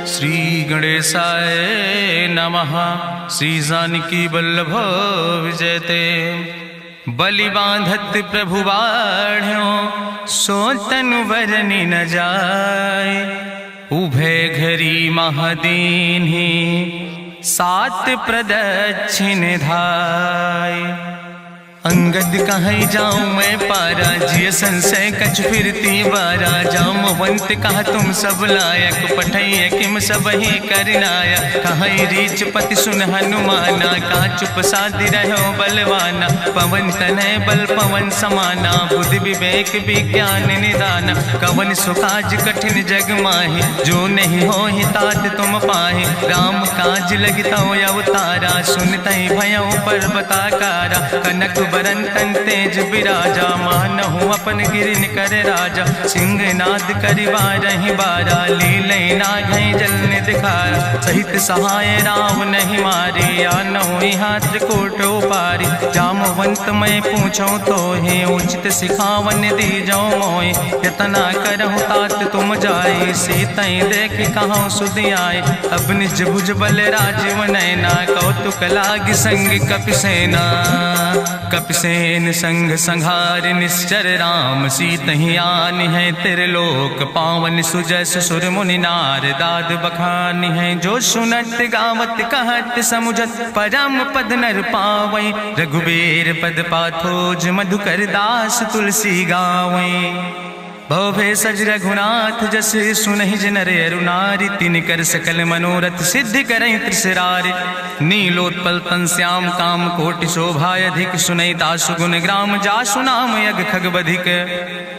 श्री गणेशाय नमः। श्री जानकी वल्लभ विजयते। बलि बांधत प्रभु बाढ़ो सो तनु बरनि न जाय। उभय घरी महादीन्हि सात प्रदक्षिण धाय। अंगद कहीं जाऊं मैं पारा जिय संशय कछ फिरती बारा। जामवंत कहा तुम सब लायक पठैय किम सब ही करनाया। कहीं रीच पति सुन हनुमाना कहा चुप साधि रहो बलवाना। पवन तनय बल पवन समाना बुद्धि विवेक विज्ञान निदाना। कवन सुकाज कठिन जग माहि जो नहीं हो ही तात तुम पाहि। राम काज लगितो अवतारा सुनतहि भयो पर्वताकारा। कनक बरन तन तेज बिराजा मानहु अपन गिरिन कर राजा। सिंह नाद करिवा रही बारा लीलै नाघै जल दिखारा। सहित सहाय राम नहीं मारे आनहु यहाँ त्रिकोट उपारी। जामवंत मैं पूछो तो हे उचित सिखावन दी जाओ मोय। यतना करहु तात तुम जाए सीतई देख कहूँ सुधि आए। अब निज भुज बल राजीव नैना कौतुक लाग संग कपिसेना। कपिसेन संग संहार निश्चर राम सीतहि आनि है त्रिलोक पावन। सुजस सुर मुनि नार दाद बखानि है। जो सुनत गावत कहत समुझत परम पद नर पावै। रघुबीर पद पाथोज मधुकर दास तुलसी गावै। भवे सज रघुनाथ जस सुनहि जनर अरुनारि। तिनकर सकल मनोरथ सिद्धि करहि त्रिसरारि। नीलोत्पल तन श्याम काम कोटि शोभाय अधिक। सुनहि दासु गुण ग्राम जासु नाम यज्ञ खग बधिक।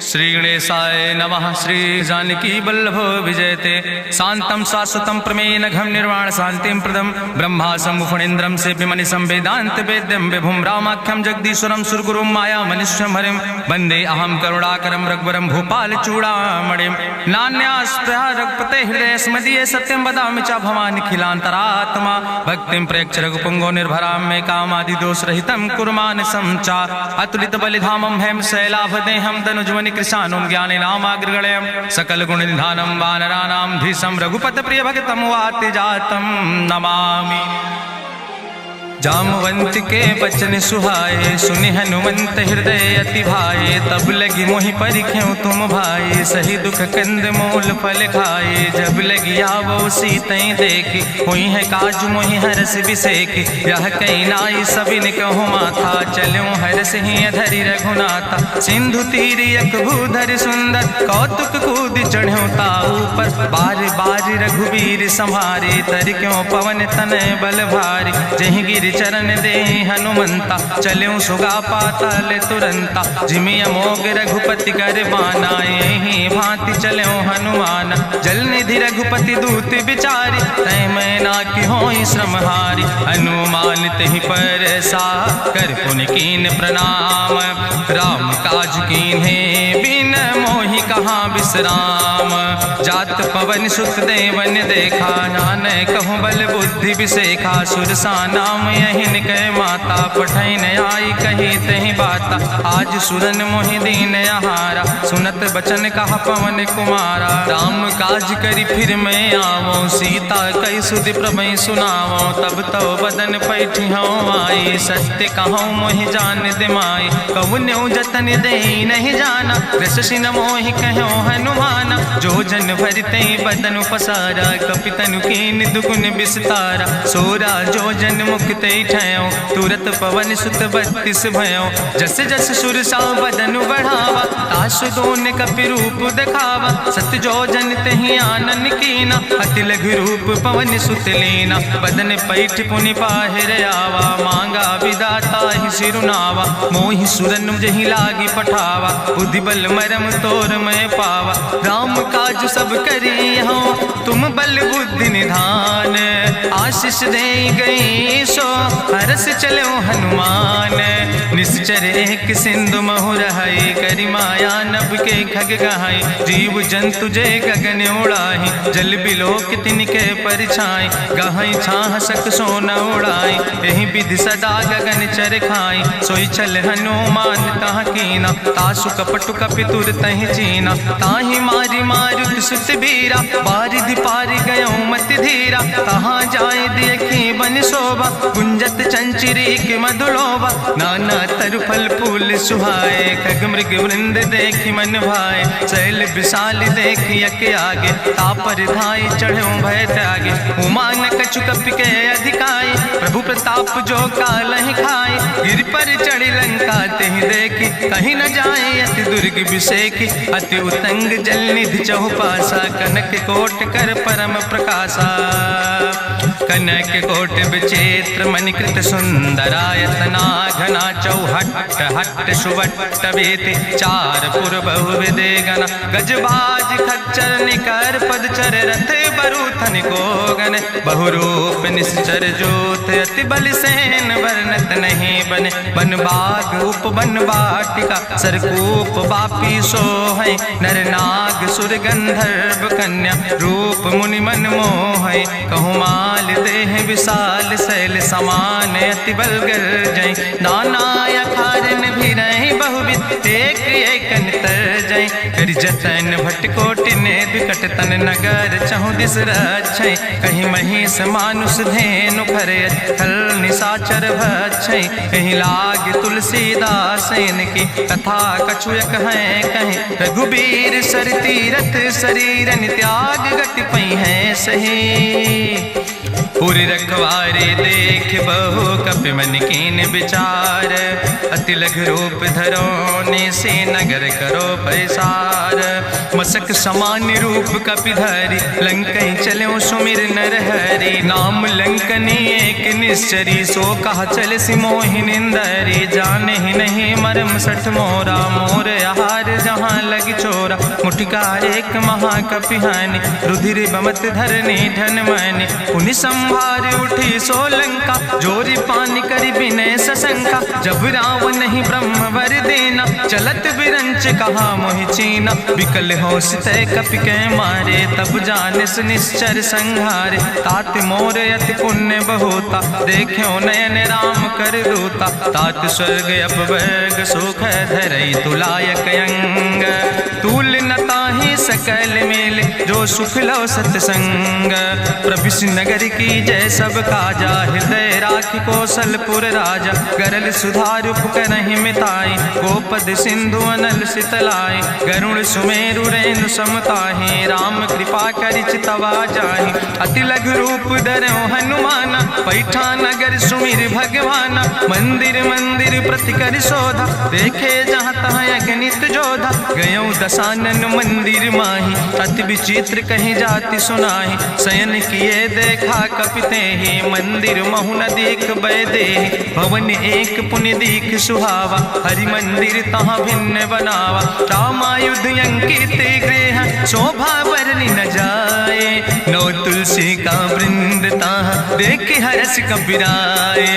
श्री गणेशाय नमः। श्री जानकी वल्लभ विजयते। शांतम शाश्वतम प्रमेय नघम निर्वाण शांतिम प्रदम। ब्रह्मा शंभुफणीन्द्रम सेव्यमणि संवेदांत वेद्यम विभुम रामाख्यम जगदीश्वरम सुरगुरुम माया मनीश्वरम हरिम। वंदे अहम करुणाकरम रघुवरम भूपाल चूड़ामणिम। नान्यास्पृहा रघुपते हृदय स्मदीये सत्यम वदामि च भवानिखिलांतरात्मा। भक्तिम प्रयच्छ रघुपुंगो निर्भराम मे कामादि दोष रहितम कुर्मान संचार। अतुलित बलिधामम हेम शैलाभदेहम धनुजवनि कृशानुम ज्ञाने नामाग्रगणयम। सकल गुण निधानम वानराणाम धीशम रघुपत प्रिय भक्तम वाति जातम नमामि। जामवंत के बचन सुहाए सुनि हनुमंत हृदय अति भाए। तब लगी मोहि परिख्यों तुम भाई सही दुख कंद मूल फल खाए। जब लगी आवो सीतई देखी हुई है काज मोहि हरस बिसेखी। यह कई नाई सबिन कहु माथा चलो हरस ही अधरि रघुनाथा। सिंधु तीर यक भूधर सुंदर कौतुक कूद चढ़ो ताऊ पर। बार बार रघुबीर संहारे तर क्यों पवन तनय बल भारी। जहि गिर चरण दे हनुमंता चलो सुगा पाताल तुरंता। जिमि अमोघ रघुपति कर बाना यही भांति चलो हनुमान। जल निधि रघुपति दूत बिचारी तय मैं ना कि होई श्रमहारी। हनुमान तहि पर सा कर पुनि कीन प्रणाम। राम काज कीन्हे बिन मोहि कहाँ विश्राम। जात पवन सुत देवन देखा नानय कहूँ बल बुद्धि विसेखा। सुरसा नाम यहिन कह माता पठैन आई कही तहि बाता। आज सुरन मोहि दीन आहारा सुनत बचन कहा पवन कुमारा। राम काज करी फिर मैं आवो सीता कई सुधि प्रभु सुनावो। तब तो बदन पैठी हूँ आई सत्य कहूँ मोहि जान दिमाई। कहुन्यु जतन दे नहीं जाना रससि न मोहि कहो हनुमाना। जो जन भरते बदन पसारा कपितनु कीन दुगुन विस्तारा। सोरा जो जन मुक्ते ठयो तुरत पवन सुत 32 भयो। जस जस सुरसा बदन बढ़ावा तासु दोन कपि रूप दिखावा। सत जो जन तहि आनन कीना अति लघु रूप पवन सुत लीना। बदन पैठ पुनि पाहिर आवा मांगा विदाता ही सिरुनावा। मोहि सुरन जहि लागी पठावा बुद्धि बल मरम तोर मैं पावा। राम काज सब करी हो तुम बल बुद्धि निधान। आशीष दे गई सो हरस चलो हनुमान। निश्चर एक सिंधु महु रहाई करि माया नभ के खग गहाई। जीव जंतु जय गगन उड़ाही जल बिलोक तिनके परिछाई। गहाई छाह सक सोन उड़ाई एहि विधि सदा गगन चर खाई। सोई चल हनुमान तह कीना तासु कपटु कपि तुर तहि चीना। ताहि मारी मारुत सुत बीरा बारिधि पारि गयो मति तहाँ जाए देखी बन शोभा, गुंजत चंचरी के मधुलोभा, नाना तरु फल फूल सुहाए, खग मृग वृंद देखी मन भाए, शैल विशाल देखी यके आगे, तापर धाई चढ़ो भय त्यागे, उमान कछु कपि के अधिकाई, प्रभु प्रताप जो कालहि खाए, गिर पर चढ़ी लंका तेहि देखी, कहीं न जाए अति दुर्ग विषेखी, अति उतंग जल निधि चहुपासा, कनक कोट कर परम प्रकाशा, कनक कोट विचित्र मणिकृत सुंदरायतना, घना चौहट्ट हट्ट सुवट्ट वेति, चार पुर बहु विदे गण, गजबाज खच्चर निकर पदचर, रथ बरूथन को गण, बहुरूप निश्चर जोत, अति बल सेन वर्णत नहीं बने, बन बाग उप बन बाटिका, सरकूप बापी सोहै, नर नाग सुर गंधर्व कन्या, रूप मुनि मन मोहै, कहूँ माल देह विशाल, शैल समान अति बल गर्जै, नाना अखारन भी रही बहुविध, एक एक नितर जै, कर जतन भटकोटि ने विकट तन नगर, चहु दिस रक्षै, कहीं महिष मानुष धेनु खरे, खल निशाचर भक्षै, कहीं लाग तुलसीदास इनकी, कथा कछुयक है कहीं, रघुबीर सर तीरथ शरीरन त्याग गति पई है सही, पूरी रखवारे देख बहु कपि मन कीन विचार, अति लघु रूप धरोने से नगर करो पैसार, मसक समान रूप कपि धरि, लंकई चलो सुमिर नर हरि, नाम लंकनी एक निश्चरी, सो कहा चल सिमोहि निंदरी, जाने ही नहीं मरम सठ मोरा, मोर आहार जहाँ लग चोरा, मुठिका एक महाकपि हानि, रुधिर बमत धरनी धन मनि, पुनि संभार उठी सोलंका, जोरी पानी करी विनय सशंका, जब रावण नहीं ब्रह्म वर देना, चलत बिरंच कहा मोहि चीना, विकल हो सितय कपि के मारे, तब जानिस निश्चर संहारे, तात मोर अति पुण्य बहुता, देख्यो नयन राम कर दूता, तात स्वर्ग अपवर्ग सुख धरई तुलायक अंग, तूल न ताहि सकल मेल, जो सुख लो सत्संग, प्रभिस नगर की जय सब काजा, हृदय राखि कौशलपुर राजा, गरल सुधार उपकरहि मिताई, गोपद सिंधु अनल सितलाई, गरुण सुमेरु रेणु समताहि, राम कृपा करि चितवा जाहि, अति लघु रूप धरौ हनुमाना, पैठा नगर सुमिर भगवाना, मंदिर मंदिर प्रति कर शोधा, देखे जहाँ तहाँ अगणित जोधा, गयौ दसानन मंदिर माही, अति विचित्र कहीं जाति सुनाही, शयन किए देखा कपिते ही, मंदिर महु न देख बैदे, भवन एक पुनि दीख सुहावा, हरि मंदिर तहाँ भिन्न बनावा, रामायुध अंकित गृह, शोभा बरनी न जाए, नौ तुलसी का वृंद तहाँ देख हरस कबीराए,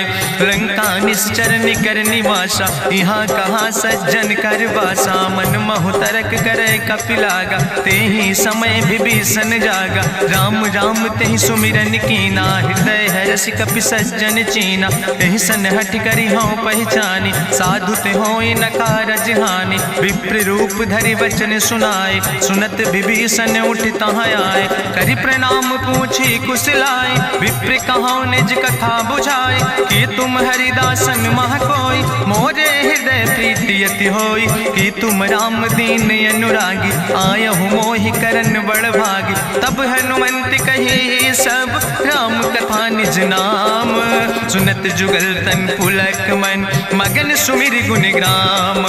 लंका निश्चर निकर निवासा, यहाँ कहाँ सज्जन कर बासा, मन महु तरक करे कपिलागा, तेहि समय विभीषण जागा, राम राम तेहि सुमिरन कीना, हृदय हरस कपि सज्जन चीना, एहि सन हट करी हूँ पहचानी, साधु ते होई न कारज हानि, विप्र रूप धरि वचन सुनाए, सुनत विभीषण उठ तहाँ आए, करि प्रणाम पूछी कुशलाए, विप्र कहाँ निज कथा बुझाए, कि तुम हरिदासन मह कोई, मोरे हृदय प्रीति अति होई, कि तुम राम दीन अनुरागी, आयहु मोहि करन बड़ भागी, तब हनुमंत कही सब राम कथा निज नाम, सुनत जुगल तन पुलक मन, मगन सुमिर गुण ग्राम,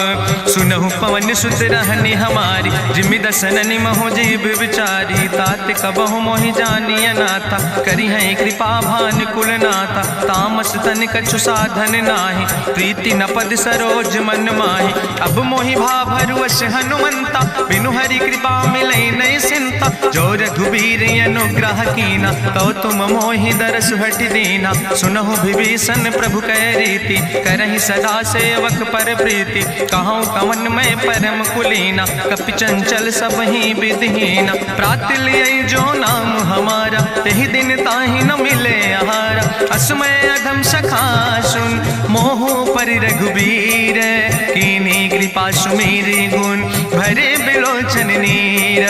सुनहु पवन सुत रहनि हमारी, जिमि दसननि महु जीव विचारी, तात कबहु मोहि जानिय नाथा, करि हैं कृपा भान कुल नाथा, तामस तन कछु साधन नाही, प्रीति न पद सरोज मन माही, अब मोहि भाभरुवश हनुमंता, बिनु हरि कृपा मिलै नहीं सिंता, जो रघुबीर अनुग्रह कीना, तो तुम मोहि दरस हट दीना, सुनहु विभीषण प्रभु कै रीति, करहि सदा सेवक पर प्रीति, कहूँ कवन में परम कुलीना, कपि चंचल सब ही विधिहीना, प्रात लियै जो नाम हमारा, द्वारा, तेहि दिन ताहि न मिले आहारा। असमय अधम सखा सुन, मोह पर रघुबीर, कीन्ही कृपा सुमेरि गुण, भरे बिलोचन नीर।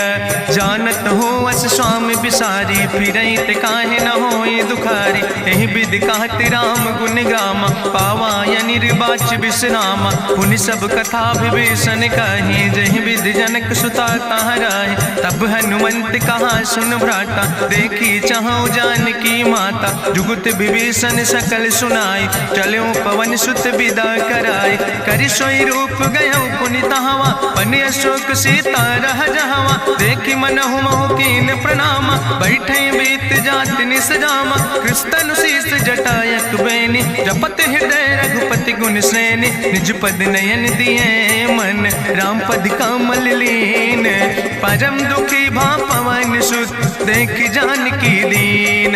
जानत हो अस स्वामी बिसारी, फिरहित काहे न होए दुखारी। एहि विधि कहत राम गुण गामा, पावा निर्वाच विश्रामा। पुनि सब कथा विभीषण कही, जहि विधि जनक सुता तहराहि। तब हनुमंत कहा सुन भ्राता, देखी चाहु जानकी माता। जुगुत विभीषण सकल सुनाई, चलो पवन सुत विदा कराई। करि सोई रूप गयो पुनि तहवा, बन अशोक सीता रह जहवा। देखी मनहु महु कीन प्रणामा, बैठे बीत जात निस जामा। कृष्ण शीस जटायक बेनी, जपत हृदय रघुपति गुण श्रेणी। निज पद नयन दिए मन, राम पद कमल लीन। परम दुखी भा पवन सुत, देख जानकी दीन।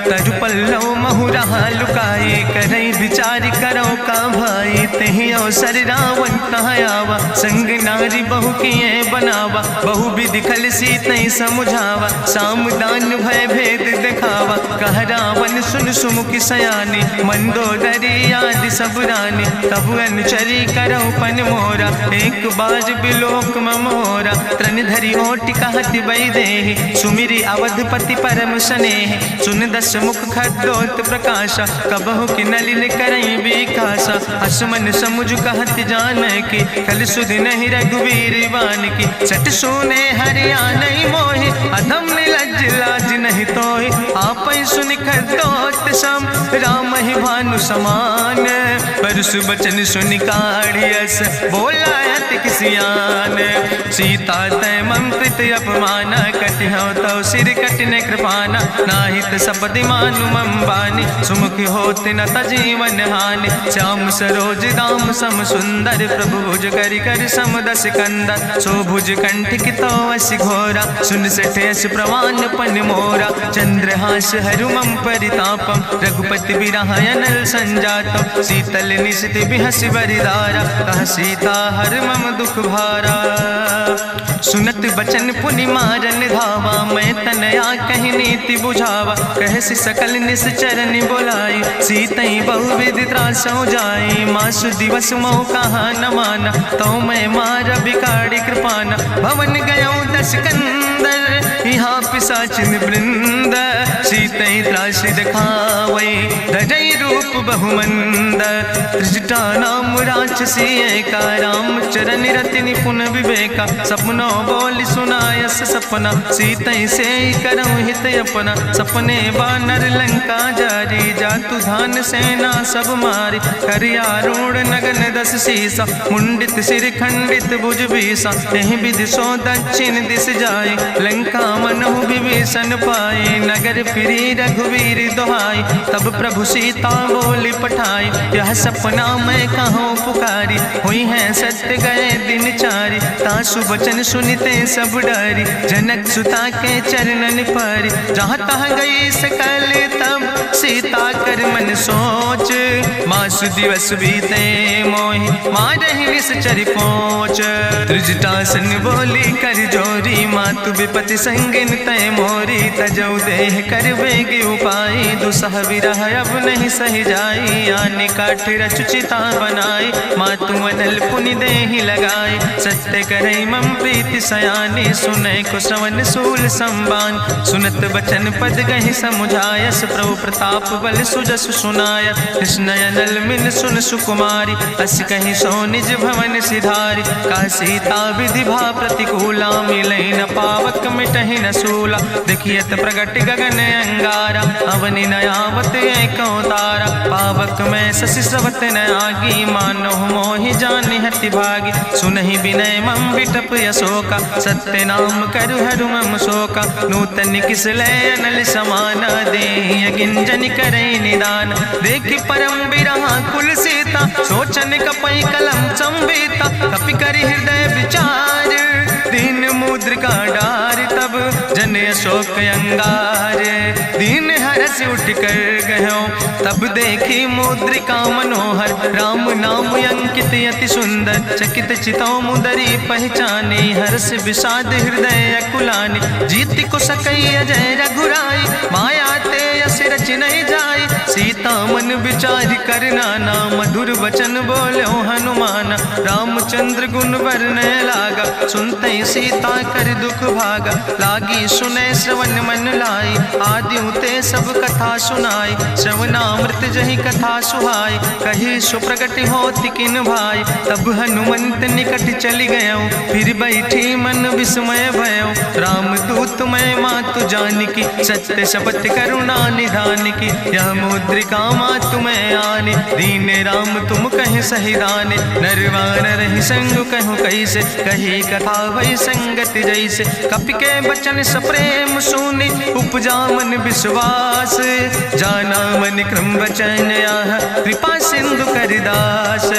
तरु पल्लव महु रहा लुकाई, करई विचार करो का भाई। तेहि अवसर रावण तहाँ आवा, संग नारी बहु किए बनावा। बहु विधि खल सीतहि समुझावा, साम दान भय भेद दिखावा। कह रावण सुन सुमुखी सयानी, मंदोदरी आदि सब रानी। तब अनुचरी करो पन मोरा, एक बार बिलोक मोरा। तृण धरि ओटि कहत वैदेही, सुमिरी अवधपति परम स्नेह। सुन दस मुख खद्योत प्रकाशा, कबहु कि नलिन करई विकासा। असमन समुझ कहत जानकी, कल सुधि नहीं रघुवीर बानकी। सट सुने हरियाणई मोहि, अधम निलज्ज लाज नहीं तोहि। आपै सुनि खद्योत सम, राम ही भानु समान। परसु बचन सुनि काढ़ियस, बोला अति किसियान। सीता तै मम कृत अपमान, कटिहौ तौ सिर कटिन कृपाना। नाहित सपदि मानु मम बानी, सुमुख होत न तजीवन हानि। श्याम सरोज दाम सम सुंदर, प्रभु भुज करि कर सम दस कंदर। सो भुज कंठ कितो अस घोरा, सुन सेठ अस प्रवान पन मोरा। चंद्रहास हरु मम परितापम, रघुपति बिरहायनल संजातम। शीतल निशित बिहस बरिदारा, कह सीता हर मम दुख भारा। सुनत बचन पुनि मारन धावा, मैं तनया कहि नीति बुझावा। कहसि सकल निश्चरन बोलाई, सीतई बहुविधि त्रासौ जाई। मासु दिवस मोह कहा न माना, तो मैं मार बिकाड़ी कृपाना। भवन गयो दस कंदर, यहाँ पिशाचिन वृंद। सीतई त्रास दिखावै, धजई रूप बहुमंद। त्रिजटा नाम राक्षसी एका, राम चरण रति निपुण विवेका। सपनो बोल सुनायस सपना, सीतई से करऊँ हित अपना। सपने बानर लंका जारी, जातु धान सेना सब मारी। हरियारूढ़ नगन दस सीसा, मुंडित सिर खंडित भुज बीसा। एहि विधि सो दक्षिण दिस जाए, लंका मनहु विभीषण पाए। नगर फिरी रघुवीर दुहाई, तब प्रभु सीता बोली पठाई। यह सपना मैं कहूँ पुकारी, हुई है सत्य गए दिन चारी। तासु वचन सुनते सब डरी, जनक सुता के चरणन परी। जहाँ तहाँ गई सकल तब, सीता कर मन सोच। मासु दिवस बीते मोहि, मारहि निश्चर पहुँच। त्रिजटासन बोली कर जोरी, मातु विपति संगिन तय मोरी। तजौ देह कर बेग उपाय, दुसह विरह अब नहीं सही जाई। आने काठ रचुचिता बनाई, मातु मनल पुनि देहि लगाई। सत्य करई मम प्रीति सयानी, सुनय को श्रवण सूल संबान। सुनत बचन पद गहि समुझायस, प्रभु प्रताप बल सुजस सुनाय। कृष्णयनल मिन सुन सुकुमारी, अस कहि सो निज भवन सिधारी। का सीता विधि भा प्रतिकूला, मिलै न पावक मिटहि न सूला। देखियत प्रगट गगन अंगारा, अवनि न आवत एको तारा। पावक में शशि स्रवत न आगी, मानो मोहि जानि हति भागी। सुनहि विनय मम विटप यशोका, सत्य नाम करु हरु मम शोका। नूतन किस लय अनल समाना, देहि गिंजन करई निदान। देखि परम बिरहा कुल सीता, सोचन कपई कलम संवेता। कपि करि हृदय विचार, दीन मुद्रिका डार। तब जन अशोक अंगार, दीन हर हरस उठ कर गयो। तब देखी मुद्रिका मनोहर, राम नाम अंकित अति सुंदर। चकित चितौ मुदरी पहचानी, हर्ष विषाद हृदय अकुलानी। जीत को सकई अजय रघुराई, माया ते यस रच नहीं जाई। सीता मन विचार कर नाना, मधुर वचन बोलो हनुमान। रामचंद्र गुण वर्णय लागा, सुनते सीता कर दुख भागा। लागी सुने श्रवण मन लाई, आदि ते सब कथा सुनाई। श्रवणामृत जहि कथा सुहाई, कही सुप्रगट होति किन भाई। तब हनुमंत निकट चली गयो, फिर बैठी मन विस्मय भयो। राम दूत मैं मातु जानकी, सत्य शपथ करुणा निधान की। यह मुद्रिका मातु मैं आने, दीन राम तुम कहे सही दाने। नरवान रही संग कहूँ कैसे, कही कथा वही संगति जैसे। कपि के बचन सप्रेम सुनी, उपजा मन विश्वास। जाना मन क्रम वचन आह, कृपा सिंधु करिदास।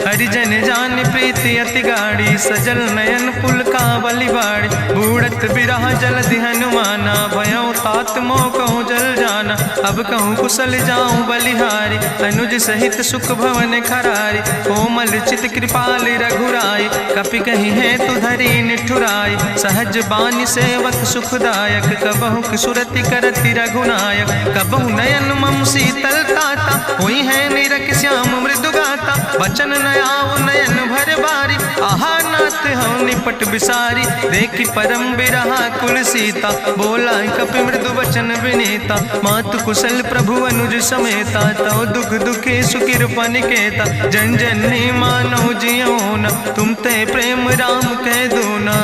हरिजन जान प्रीति अति गाढ़ी, सजल नयन पुलकावली बाड़ी। बूढ़त बिरह जलधि हनुमाना, भयो तात मोह कहूँ जल जाना। अब कहूँ कुशल जाऊँ बलिहारी, अनुज सहित सुख भवन खरारी। कोमल चित कृपाल रघुराई, कपि कही है तु धरी निठुराई। सहज बानी सेवक सुखदायक, कबहु सुरति करति रघुनायक। कबहु नयन मम शीतल ताता, हुई है निरख श्याम मृदु गाता। वचन नयाव नयन भर बारी, आहा नाथ हम निपट बिसारी। देखी परम बिरहा कुल सीता, बोला कपि मृदु वचन विनीता। मातु कुशल प्रभु अनुज समेता, तव दुख दुखी सुकृपा निकेता। जन जननी मानो जियो न, तुम ते प्रेम राम कह दो ना।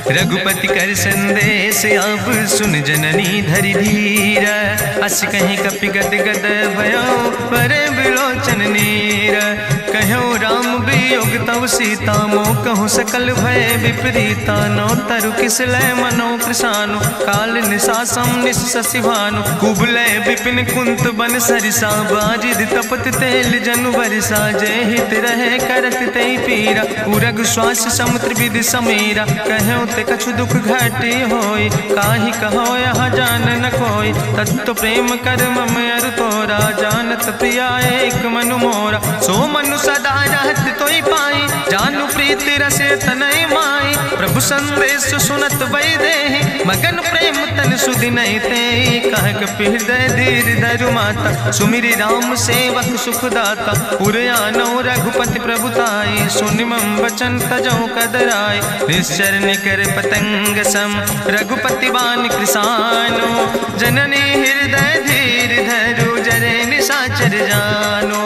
रघुपति कर संदेश अब सुन जननी धरि धीर। अस कहीं कपि गद गद भयो, परे बिलोचन नीर। कहो राम वियोग तव सीता, मोह कहूँ सकल भय विपरीता। नौ तरु किस लय मनो कृषानु, काल निशासम निशि भानु। कुबलय विपिन कुंत बन सरिसा, बाजिद तपत तेल जनु बरिसा। जय हित रहे करत तई पीरा, उरग श्वास समुद्र विधि समीरा। कहो ते कछु दुख घटी होई, काहि कहो यहाँ जान न कोई। तत्व प्रेम कर मम अरु तोरा, जानत प्रिया एक मनु मोरा। सो मनु सदा रहत तोई पाई, जानु प्रीति रसे तनय माई। प्रभु संदेश सुनत वै देहि, मगन प्रेम तन सुधि नहीं ते। कह कपि हृदय धीर धरु माता, सुमिरि राम सेवक सुखदाता। उरयानौ रघुपति प्रभुताई, सुनि मम वचन तजौ कदराई। निश्चर निकर पतंग सम, रघुपति बान कृसानो। जननी हृदय धीर धरु, जरे निशाचर जानो।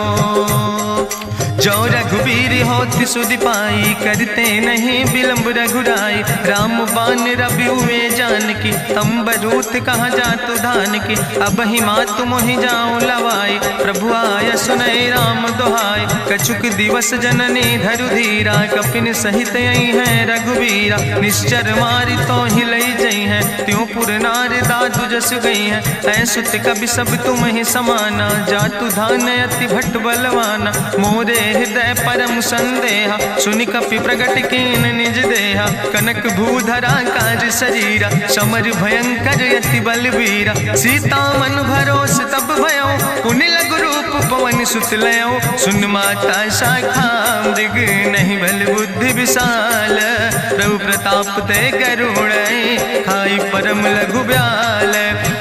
जो रघुबीर होति सुधि पाई, करते नहीं विलंब रघुराई। राम बान रवि हुए जानकी, तंबरूत कहाँ जातु धान की। अब ही मातु मोहि जाऊँ लवाई, प्रभु आय सुनय राम दुहाई। कछुक दिवस जननी धरु धीरा, कपिन सहित आई है रघुबीरा। निश्चर मारी तो ही लई जई है, त्यों पुर नार दादु जस गई है। ऐसुत कवि सब तुम ही समाना, जातु धान अति भट्ट बलवाना। मोरे हृदय परम संदेहा, सुनि कपि प्रगट कीन निज देहा। कनक भूधरा काज शरीरा, समर भयंकर अति बलवीरा। सीता मन भरोस तब भयो, पुनि लघु रूप पवन सुत लयो। सुन माता शाखा मृग, नहीं बल बुद्धि विशाल। प्रभु प्रताप ते गरुड़, खाई परम लघु ब्याल।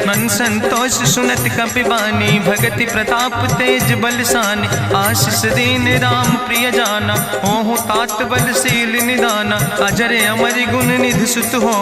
मन संतोष सुनत कपि बानी, भगति प्रताप तेज बलसानी। आशीष दीन राम प्रिय जाना, होहु तात बलशील निदाना। अजर अमर गुण निधि सुत हो,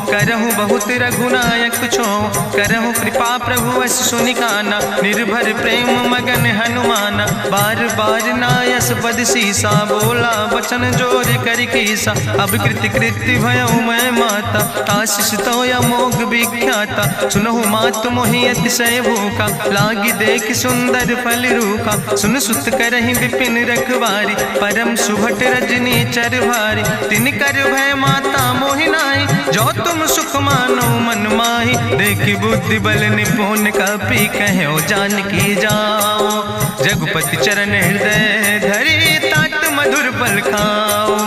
करहु बहुत रघुनायक छो। करहु कृपा प्रभु वश सुनिकाना, निर्भर प्रेम मगन हनुमाना। बार बार नायस पद सीसा, बोला वचन जोर कर कीसा। अब कृति कृति भयो मैं माता, आशीष तो अमोघ विख्याता। सुनहु मातु मोहि अतिशय भूखा, लागी देख सुंदर फल रूखा। सुन सुत करहि विपिन रखवारी, परम सुभट रजनी चर भारी। तिन कर भय माता मोहि नाहि, जो तुम सुख मानो मन माहि। देखि बुद्धि बल निपुण कपि, कहो जानकी जाओ। रघुपति चरण हृदय धरि, तात मधुर फल खाओ।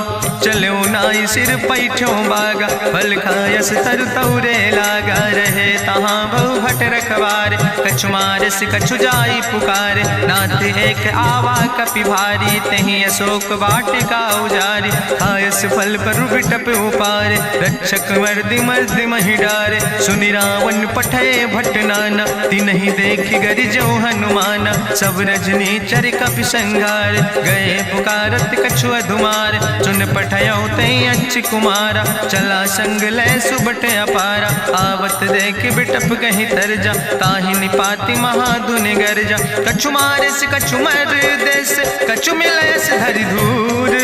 चलो नाई सिर पैठ्यों बागा, फल खायस तरु तौरे लागा। रहे तहाँ बहु भट रखवारे, कछु मारस कछु जाई पुकारे, नाथ एक आवा कपि भारी, तहीं अशोक वाटिका उजारी, खायस फल पर बिटप उपारे, रक्षक मर्दि मर्दि महि डारे, सुनि रावण पठय भट नाना, तिन्हि देखि गरिजौ हनुमाना, सब रजनी चर कपि संघार, गए पुकारत कछु अधुमार, सुन पठयौ तई अच्छ कुमारा, चला संग लय सुबट अपारा, आवत देख बिटप कहीं तरजा, ताहि निपाति महाधुनि गर्जा, कछु मारस कछु मर देस, कछु मिलयस धरि धूर,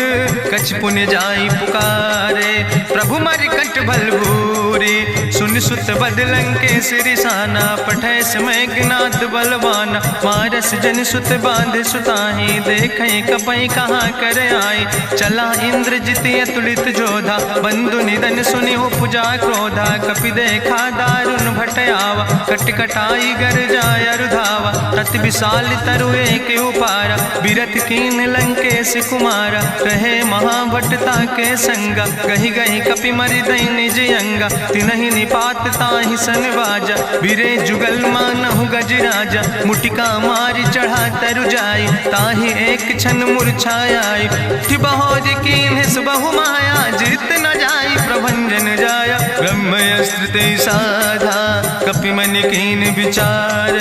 कछ पुण्य जाई पुकारे, प्रभु मरि कंठ बल भूरी, सुन सुत बद लंकेश रिसाना, पठय समय ज्ञात बलवाना, मारस जन सुत बांध सुताहि, देखे कपई कहाँ कर आई, चला इंद्रजित अतुलित जोधा, बंधु निधन सुनि उपजा क्रोधा, कपि देखा दारुण भटयावा, कट कटाई गर जाय रुधावा, तत विशाल तरु एक उपारा, बिरथ कीन लंकेश कुमारा, रहे महाभटता के संगा, गही गही कपि मरि दई निज अंगा, तिन्हि निपात ताहि सन बाजा, बिरे जुगल मानहु गजराजा, मुटिका मारि चढ़ा तरु जाई, ताहि एक क्षण मूर्छाई, बहोर कीन सुबहु माया, जीत न जाई प्रभंजन जाया, ब्रह्मस्त्र ते साधा, कपि मन कीन विचार,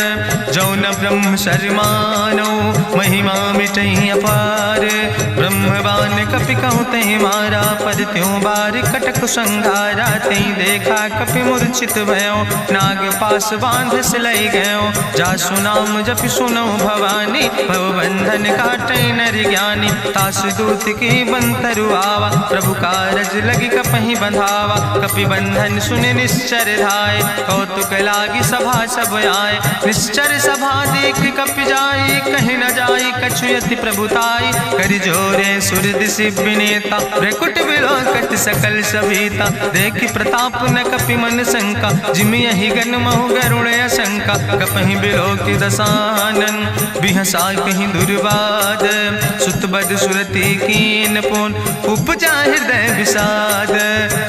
जौ न ब्रह्म शर्मानो, महिमा मिटई अपार, ब्रह्मवान कपि कहु तहि मारा, पद त्यों बार कटक संघारा, तई देखा कपि मूर्छित भयो, नाग पास बांध सिलई गयो, जासु नाम जपि सुनो भवानी, भव बंधन काटई नर ज्ञानी, तास दूत की बंतरु आवा, प्रभु कारज लगी कपहि बंधावा, कपि बंधन सुनि निश्चर धाय, कौतुक लागी सभा सब आए, निश्चर सभा देख कपि जाई, कहीं न जाई कछु यति प्रभुताई, करि जोरे सुर दिसि विनेता, ब्रकुट विलोकट सकल सभीता, देखि प्रताप न कपि मन शंका, जिमि यहि गन महु गरुण शंका, कपहि बिलोकि दसानन, बिहसा कहीं दुर्वाद, सुत बद सुरति कीन पुन, उपजा हृदय विषाद,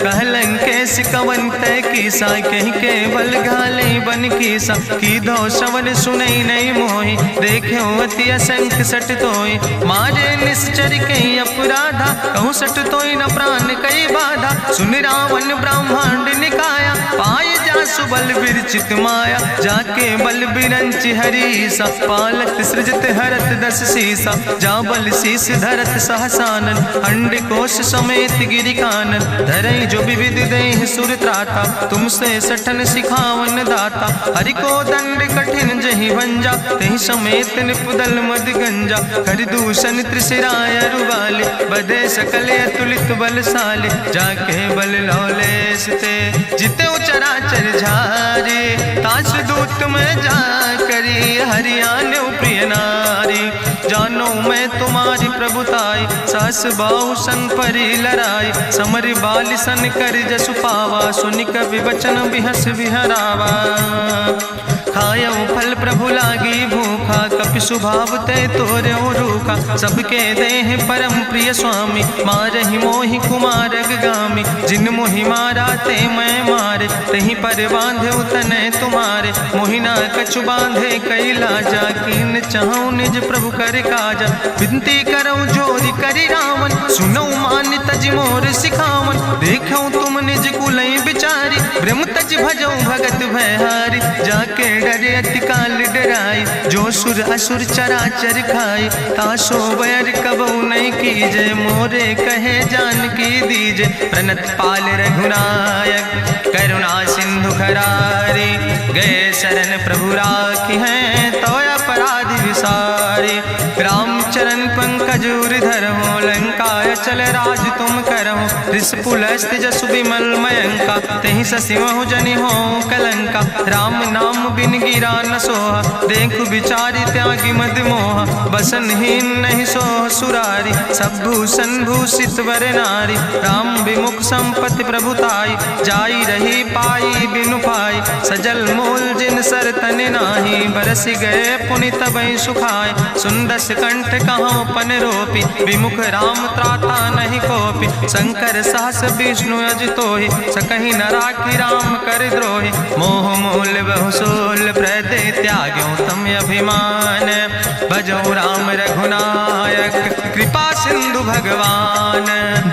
कहलन कैस कवन तय कीसा, कहीं के बल घाले बन कीसा, की दो श्रवण सुनई नहीं मोहि, देखे अति असंख्य सट तोय, मारे निश्चर कई अपराधा, कहूँ सट तोय न प्राण कई बाधा, सुन रावण ब्रह्मांड निकाया, पाय जासु बल विरचित माया, जाके बल बिरंचि हरीसा, पालक सृजत हरत दस सीसा, जा बल शीस धरत सहसानन, अंड कोश समेत गिरि कानन, धरई जो विविध देह सुर त्राता, तुमसे सठन सिखावन दाता, हरि को दंड कठिन जहि भंजा, तहि समेत निपुदल मद गंजा, हरि दूषण त्रिशिराय रुवाले, बधे सकल अतुलित बलशाले, जाके बल लौलेस ते, जिते चराचर झारे, तास दूत में जा करी, हरियाणा प्रिय नारी, जानो मैं तुम्हारी प्रभुताई, सास बाहु सन परी लड़ाई, समर बाल सन कर जसु पावा, सुनि कवि वचन बिहस बिहरावा, खायो फल प्रभु लागी भूखा, कपि स्वभाव ते तोरे रूखा, सबके देह परम प्रिय स्वामी, मारहि मोहि कुमार गामी, जिन मोहि मारा ते मैं मारे, तहीं पर बांधे तनय तुम्हारे, मोहिना कछु बांधे कई लाजा, कीन चाहूं निज प्रभु कर काजा, विनती करऊं जोरी करि रावण, सुनऊ मान तज मोर सिखावन, देखऊं तुम निज कुलई बिचारी, ब्रह्म तज भजऊं भगत भयहारी, जाके डरे अति काल डराई, जो सुर असुर चराचर खाई, तासो बैर कबऊ नहीं कीजे, मोरे कहे जान की दीजे, प्रणत पाल रघुनायक करुणा सिंधु खरारी, गए शरण प्रभु राखी हैं तो अपराध विसारी, रामचरण पंकज धरहु, लंकाय चल राज तुम करहु, त्रिशूलस्थ जसु विमल मयंका, तहि ससिवहु जनि हो कलंका, राम नाम बिन गिरा न सोहा, देखु विचारि त्यागी मद मोहा, बसनहीन नहीं सोह सुरारी, सब भूषण भूषित वर नारी, राम विमुख संपत्ति प्रभुताई, जाई रही पाई बिनु पाई, सजल मूल जिन सर तन नाही, बरस गए पुनि तबई सुखाय, सुंदस कंठ कहाँ पन रोपी, विमुख राम त्राता नहीं कोपी, शंकर सहस विष्णु अज तोहि, सकहि न राखि राम कर द्रोहि, मोह मूल बहु सोल अभिमान। भजो राम रघुनायक कृपा सिंधु भगवान।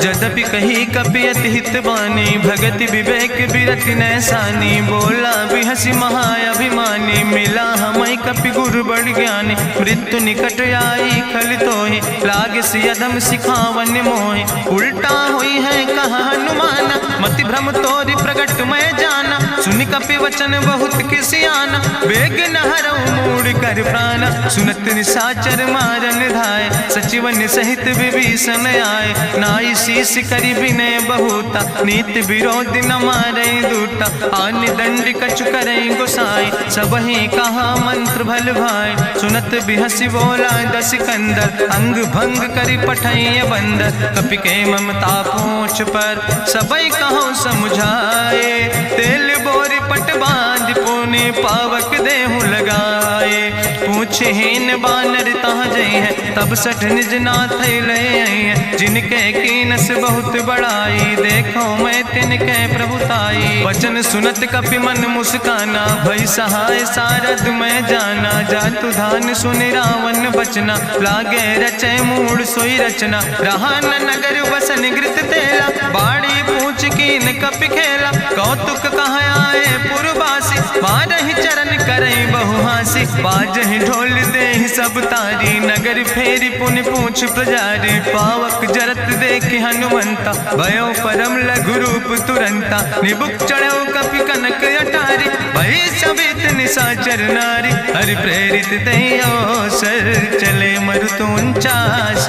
जदपि कही कपि अति हित बानी, भगति विवेक बिरति नैसानी। बोला बिहसी महाअभिमानी, मिला हमें कपि गुरु बड़ ज्ञानी। मृत्यु निकट आई खल तोहि, लागे सियदम सिखावन मोहि। उल्टा हुई है कहा हनुमाना, मति भ्रम तोरि प्रगट मैं जाना। सुनि कपि वचन बहुत किसियाना, बेग न हरऊ मूढ़ कर प्राण। सुनत निशाचर मारन धाय, सचिवन सहित विभीषण आए। नाई शीस करि विनय बहुता, नीति विरोध न मारे दूता। आन दंड कछु करे गोसाई, सबहि कहा मंत्र भल भाई। सुनत बिहसी बोला दस कंदर, अंग भंग करि पठैय बंदर। कपि के ममता पूछ पर, सबई कहो समुझाए। तेल बोरी पट बांध पुनि पावक देहु लगाए। पूछहीन बानर तहाँ जई है, तब सठ निज नाथ लय है। जिनके कीनस बहुत बड़ाई, देखो मैं तिनके प्रभुताई। वचन सुनत कपि मन मुस्काना, भई सहाय सारद मैं जाना। जातु धान सुनि रावण बचना, लागे रचे मूढ़ सोई रचना। रहा न नगर बसन घृत तेला, बाड़ी पूछ कीन कपि खेला। कौतुक कहाँ आए पुरवासी, मारहि चरण करई बहु हासी। बाजहि ढोल देहि सब तारी, नगर फेरी पुनि पूछ प्रजारी। पावक जरत देख हनुमंता, भयो परम लघु रूप तुरंता। निबुक चढ़ो कपि कनक अटारी, भई सबित निशाचर नारी। हरि प्रेरित देयो सर, चले मरुत 49।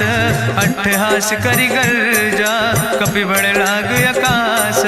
अट्ठहास करि गर्जा, कपि बड़ लाग आकाश।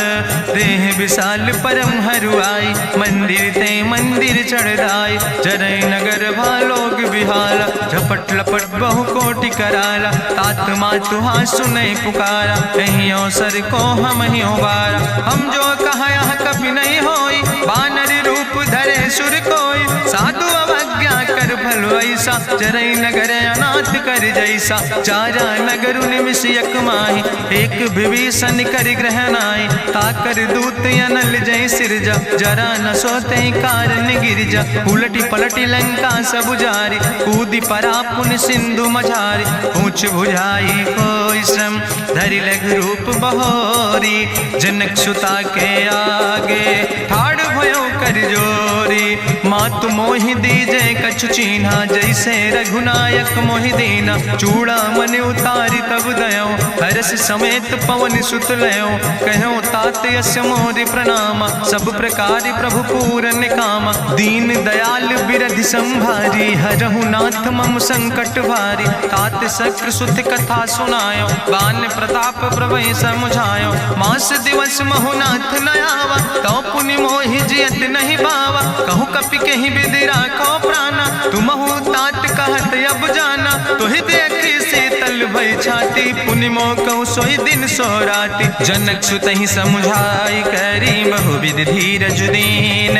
देह विशाल परम हरुआई, मंदिर ते मंदिर चढ़ाई। जरई नगर भालोग बिहाला, झपट लपट बहु कोटि कराला। तात मातु हाँ सुनई पुकारा, कहीं अवसर को हम ही बारा। हम जो कहा यह कभी नहीं होई, बानर रूप धरे सुर कोई। साधु अवज्ञा कर भल ऐसा, जरई नगर अनाथ कर जैसा। चारा नगर निमिष यक माही, एक विभीषण कर ग्रह नाई। ताकर दूत अनल जय सिरजा, जरा न सोते कारण गिरजा। उलटी पलटी लंका सब जारी, कूदी परा पुन सिंधु मझारी। पूछ बुझाई कोई श्रम, धरि लघु रूप बहोरी। जनक सुता के आगे, ठाड़ भयो कर जोरी। मातु मोहि दीजे कछु चीन्हा, जैसे रघुनायक मोहि दीना। चूड़ा मन उतारी तब दयो, हरस समेत पवन सुत लयो। कहो तात यस मोरि प्रणामा, सब प्रकार प्रभु पूरन कामा। दीन दयाल बिरधि संभारी, हरहु नाथ मम संकट भारी। तात शक्र सुत कथा सुनायो, बान प्रताप प्रभय समुझायो। मास दिवस महु नाथ न आवा, तो पुनि मोहि जियत नहीं बावा। कहु कपि कहीं विधि राखो प्राणा, तुमहु तात कहत अब जाना। तुहि देखी शीतल भई छाती, पुनि मोह कहु सोई दिन सो राति। जनक सुतहि समुझाई, करी बहु विधि धीरज दीन।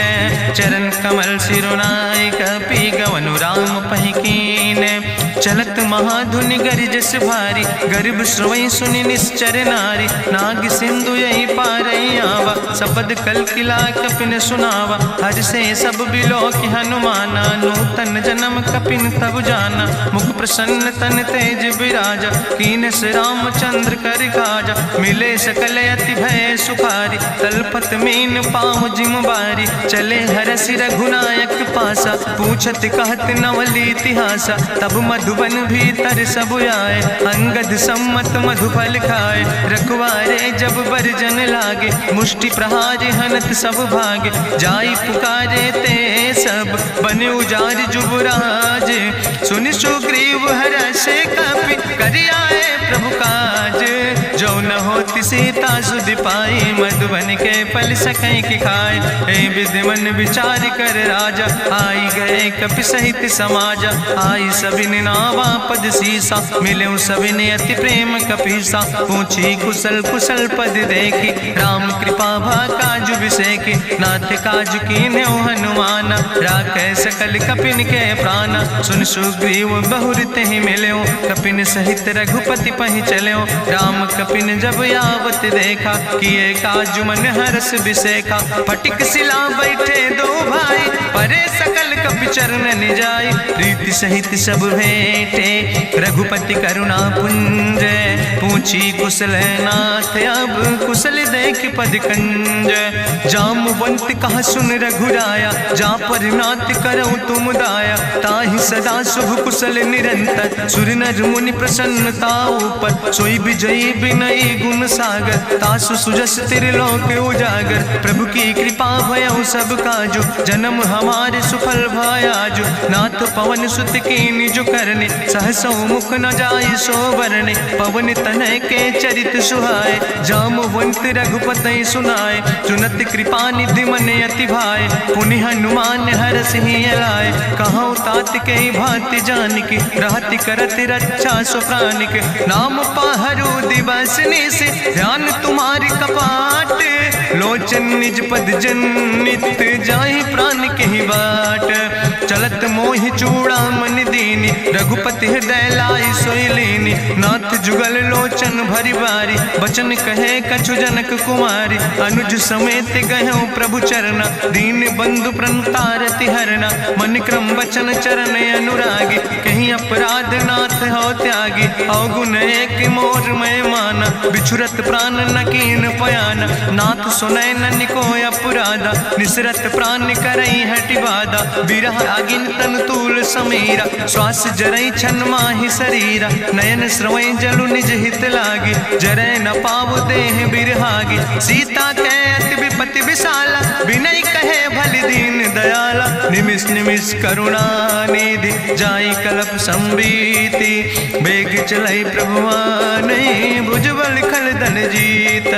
चरण कमल सिरुनाई, कपि गवनु राम पहि कीन। चलत महाधुनि गरिजस भारी, गर्भ श्रवई सुनि निश्चर नारी। नाग सिंधु यही पारई आवा, सपद कल किला कपिन सुनावा। हर से सब बिलो कि हनुमाना, नूतन जन्म कपिन तब जाना। मुख प्रसन्न तन तेज विराजा, कीनस रामचंद्र कर काजा। मिले सकल अति भय सुखारी, तलपत मीन पाँव जिम बारी। चले हरसि रघुनायक पासा, पूछत कहत नवल इतिहासा। तब मधुबन भीतर सब आए, अंगद सम्मत मधुफल खाए। रखवारे जब बरजन लागे, मुष्टि प्रहार हनत सब भागे। जाई पुकारे ते सब, बने उजार जुबराज। सुनि सुग्रीव हरषे कपि, करि आए प्रभु काज। जो न होति सीता सुधि पाई, मधुबन के फल सकै कि खाए। हे विधि मन विचार कर राजा, आई गए कपि सहित समाजा। आई सबिन नावा पद सीसा, मिले सबिन अति प्रेम कपीसा। पूछी कुशल कुशल पद देखी, राम कृपा भा काजु विसेकी। नाथ काजु कीन्हे हनुमाना, राखै सकल कपिन के प्राणा। सुन सुग्रीव बहुर तेहि मिल्यो, कपिन सहित रघुपति पहि चल्यो। राम कपिन जब आवत देखा, किए काजु मन हरस बिसेखा। फटिक सिला बैठे दो भाई, परे सकल कपि चरण जाय, प्रीति सहित सब भेंटे रघुपति करुणा पुंज। पूछी कुशल नाथ अब कुशल देख पद कंज। जामवंत कहा सुन रघुराया, जा पर नाथ करऊँ तुम दाया। ताहि सदा शुभ कुशल निरंतर, सुर नर मुनि प्रसन्नता ऊपर। सोई विजयी विनयी गुण सागर, तासु सुजस त्रिलोक उजागर। प्रभु की कृपा भयउ सब काजु, जन्म हमारे सुफल भयाजु। नाथ पवन सुत की निज करने, सहसो मुख न जाय सो बरने। पवन तनय के चरित सुहाय, जामवंत रघुपति सुनाय। चुनत कृपा निधि मन अति भाय, पुनि हनुमान हरष ही लाय। कहूँ तात के भांति जानिके, रहति करत रक्षा सो प्राणिक। नाम पाहरु दिवस निशि, ध्यान तुम्हारी कपाट। लोचन निज पद जनित, जाहि प्राण के ही बाट। चलत मोहि चूड़ामणि दीनी, रघुपति हृदय लाई सोई लीनी। नाथ जुगल लोचन भरि बारी, बचन कहे कछु जनक कुमारी। अनुज समेत गहु प्रभु चरना, दीन बंधु प्रणतारति हरना। मन क्रम बचन चरण अनुरागी, कहीं अपराध नाथ हो त्यागी। अवगुण एक मोर मैं माना, बिछुरत प्राण न कीन पयाना। नाथ सुनय नन को अपराधा, निसरत प्राण करई हटि बाधा। बिरह अगिन तन तूल समीरा, श्वास जरई छन माहि शरीरा। नयन श्रवै जलु निज हित लागी, जरय न पाव देह बिरहागी। सीता के अति विपति विशाला, विनय कहे भलि दीन दयाला। निमिष निमिष करुणा निधि, जाई कलप संबीति। बेग चलई प्रभुआनै, भुजबल खलदन जीत।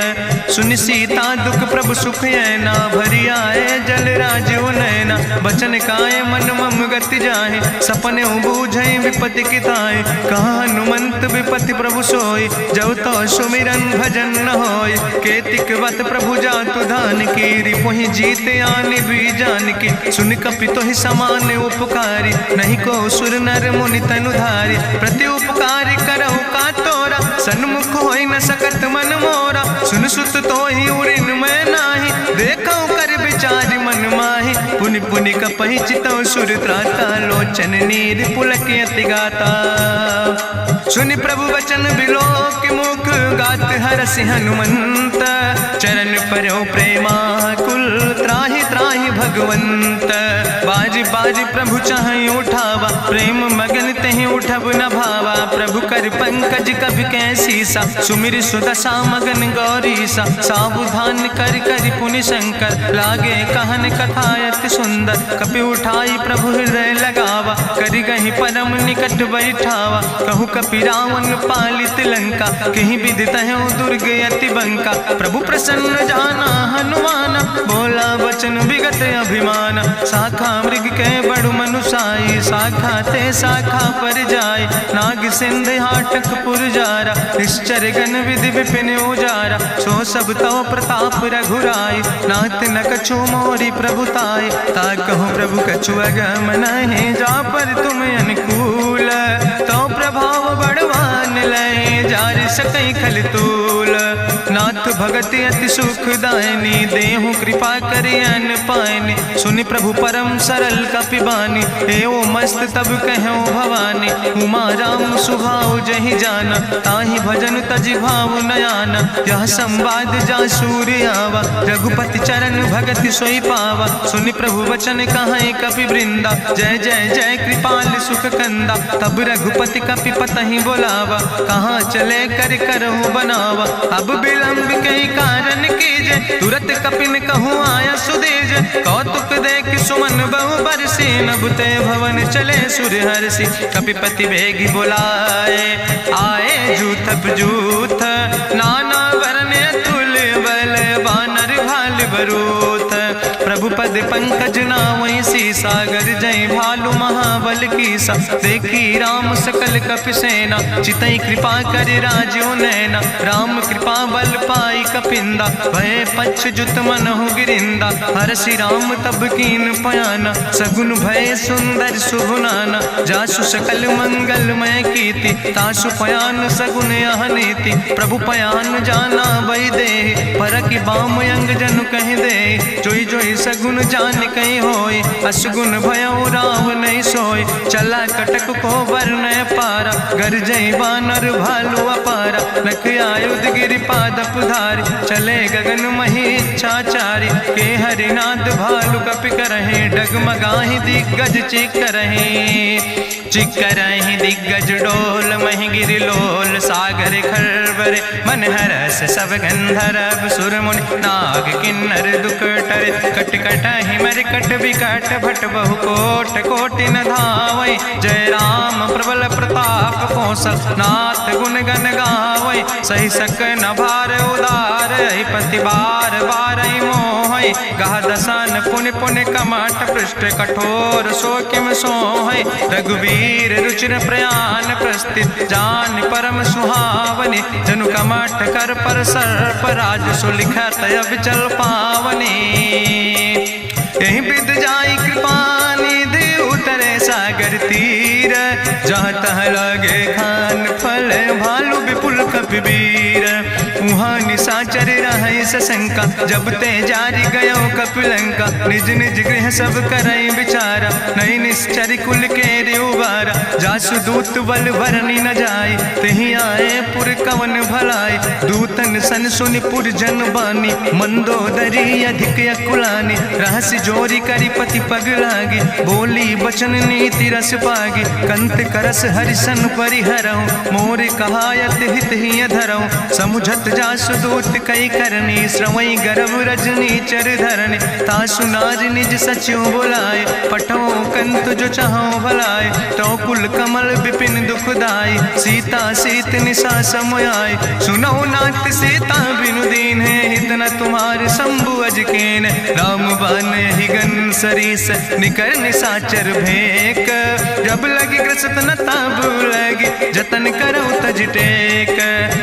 सुनि सीता दुख प्रभु सुख ऐना, भरि आए जल राज नैना। बचन काए मन मम गति जाहे, सपने बूझई विपति किताए। कहा हनुमंत विपति प्रभु सोई, जब तो सुमिरन भजन न होय। केतिक वत प्रभु जातु धान की, रिपुहि जीत आने भी जान की। सुन कपि तोहि समान उपकारी, नहीं को सुर नर मुनि तनुधारी। प्रति उपकारी करहु का तोरा, सन्मुख होई न सकत मन मोरा। सुन सुत तोहि उरिन मैं नाही, देखौ कर विचार मन माहि। पुनि पुनि कपहि चितौ सुर त्राता, लोचन नीर पुलक अति गाता। सुनि प्रभु वचन बिलोक मुख, गात हरसि हनुमंत। चरण पर्यो प्रेमाकुल, त्राहि त्राहि भगवंत। बाज बाज प्रभु चाहि उठावा, प्रेम मगन तहि उठब न भावा। प्रभु कर पंकज कभी कैसीसा, सुमिर सुदशा मगन गौरीसा। सावधान कर कर पुनि शंकर, लागे कहन कथा अति सुंदर। कपि उठाई प्रभु हृदय लगावा, करि गहि परम निकट बैठावा। कहु कपि रावण पालित लंका, कहीं विधि तहु दुर्ग अति बंका। प्रभु प्रसन्न जाना हनुमाना, बोला वचन विगत अभिमान। शाखा मृग के बड़ु मनुसाई, शाखा ते शाखा पर जाय। नाग सिंध हाटक पुरजारा, निश्चर गण विधि विपिन उजारा। सो सब तव प्रताप रघुराई, नाथ न कछु मोरी प्रभुताई। ताकहु प्रभु कछु अगम नहीं, जा पर तुम अनुकूल। तो प्रभाव बड़वान लय, जार सकई खल तूल। नाथ भगति अति सुखदायनी, देहु कृपा करि अन पायनि। सुनि प्रभु परम सरल कपिबानी, एवं मस्त तब कहूँ भवानी। उमा राम सुभाव जहि जाना, ताहि भजन तजि भाव नयाना। यह संवाद जा सूर्य आवा, रघुपति चरण भगति सोई पावा। सुनि प्रभु वचन कहाई कपि वृंदा, जय जय जय कृपाल सुख कंदा। तब रघुपति कपि पतहि बोलावा, कहाँ चले कर करहु बनावा। अब विलंब कई कारण कीजे, तुरत कपिन कहूँ आया सुदेज। कौतुक देख सुमन बहु बरसी, नभुते भवन चले सुर हर्षि। कपिपति वेगी बुलाए, आए जूथ जूथ। नाना वर्ण तुल बल, बानर भाल बरूथ। प्रभु पद पंकज नावै सी, सागर जय भालु महाबल कीसा। देखी राम सकल कपि सेना, चितई कृपा कर राजो नैना। राम कृपा बल पाई कपिंदा, भय पक्ष जुत मनहु गिरिंदा। हरषि राम तब कीन पयाना, सगुन भय सुंदर शुभ नाना। जासु सकल मंगलमय कीर्ति, तासु पयान सगुन यह नीति। प्रभु पयान जाना वै दे, परकि बाम अंग जनु कहि दे। जोई जोई सगुन सगुन जान कई होय, असगुन भयउ राव नहीं सोय। चला कटक को वर्ण पारा, गरजई बानर भालू अपारा। नख आयुध गिरि पादप धारी, चले गगन मही इच्छाचारी। के हरिनाद भालू कपि करहि, डगमगाहि दिग्गज चिकरहि दिग्गज डोल। महि गिरि लोल सागर खरबरे, मन हरस सब गंधर्व सुर मुनि नाग किन्नर दुख टरे। कट कटहि मरकट विकट भट बहु कोट कोटि न धावै। जय राम प्रबल प्रताप कौशल नाथ गुण गण गावै। सही सक न भार उदार, पति बार बार मोहै। गह दसन पुनि पुनि कमठ पृष्ठ, कठोर सो किम सोहै। रघुवीर रुचिर प्रयाण प्रस्थित, जान परम सुहावनी। जनु कमठ कर पर सर्प, राज सुलिखत अविचल पावनी। यही विद जाई कृपा निधि, उतरे सागर तीर। जहाँ तह लगे खान फल, भालू विपुल कपिवीर। उहाँ निशाचर रहै सशंका, जब ते जारी गयो कपिलंका। निज निज गृह सब करई विचारा, नहीं निश्चर कुल के उबारा। जासु दूत बल भरनी न जाय, तेहि आए पुर कवन भलाई। दूतन सन सुनि पुर जन बानी, मंदोदरी अधिक अकुलानी। रहस्य जोरी करि पति पग लागी, बोली बचन नीति रस पागी। कंत करस हरिसन परिहरऊँ, मोर कहायत हित ही धरऊँ। समुझत जासु दूत कई करनी, श्रवई गर्भ रजनी चर धरनी। तासु नार निज सचिव बुलाए, पठो कंत जो चाहो भलाए। तो कुल कमल विपिन दुखदाई, सीता सीत निशा समयाय। सुनो नाथ सीता बिनु दीन है, हित न तुम्हार शंभु अजकेन। राम बान ही गन सरीस, निकर निशाचर भेक। जब लगी ग्रसत न तब लगी, जतन करो तज टेक।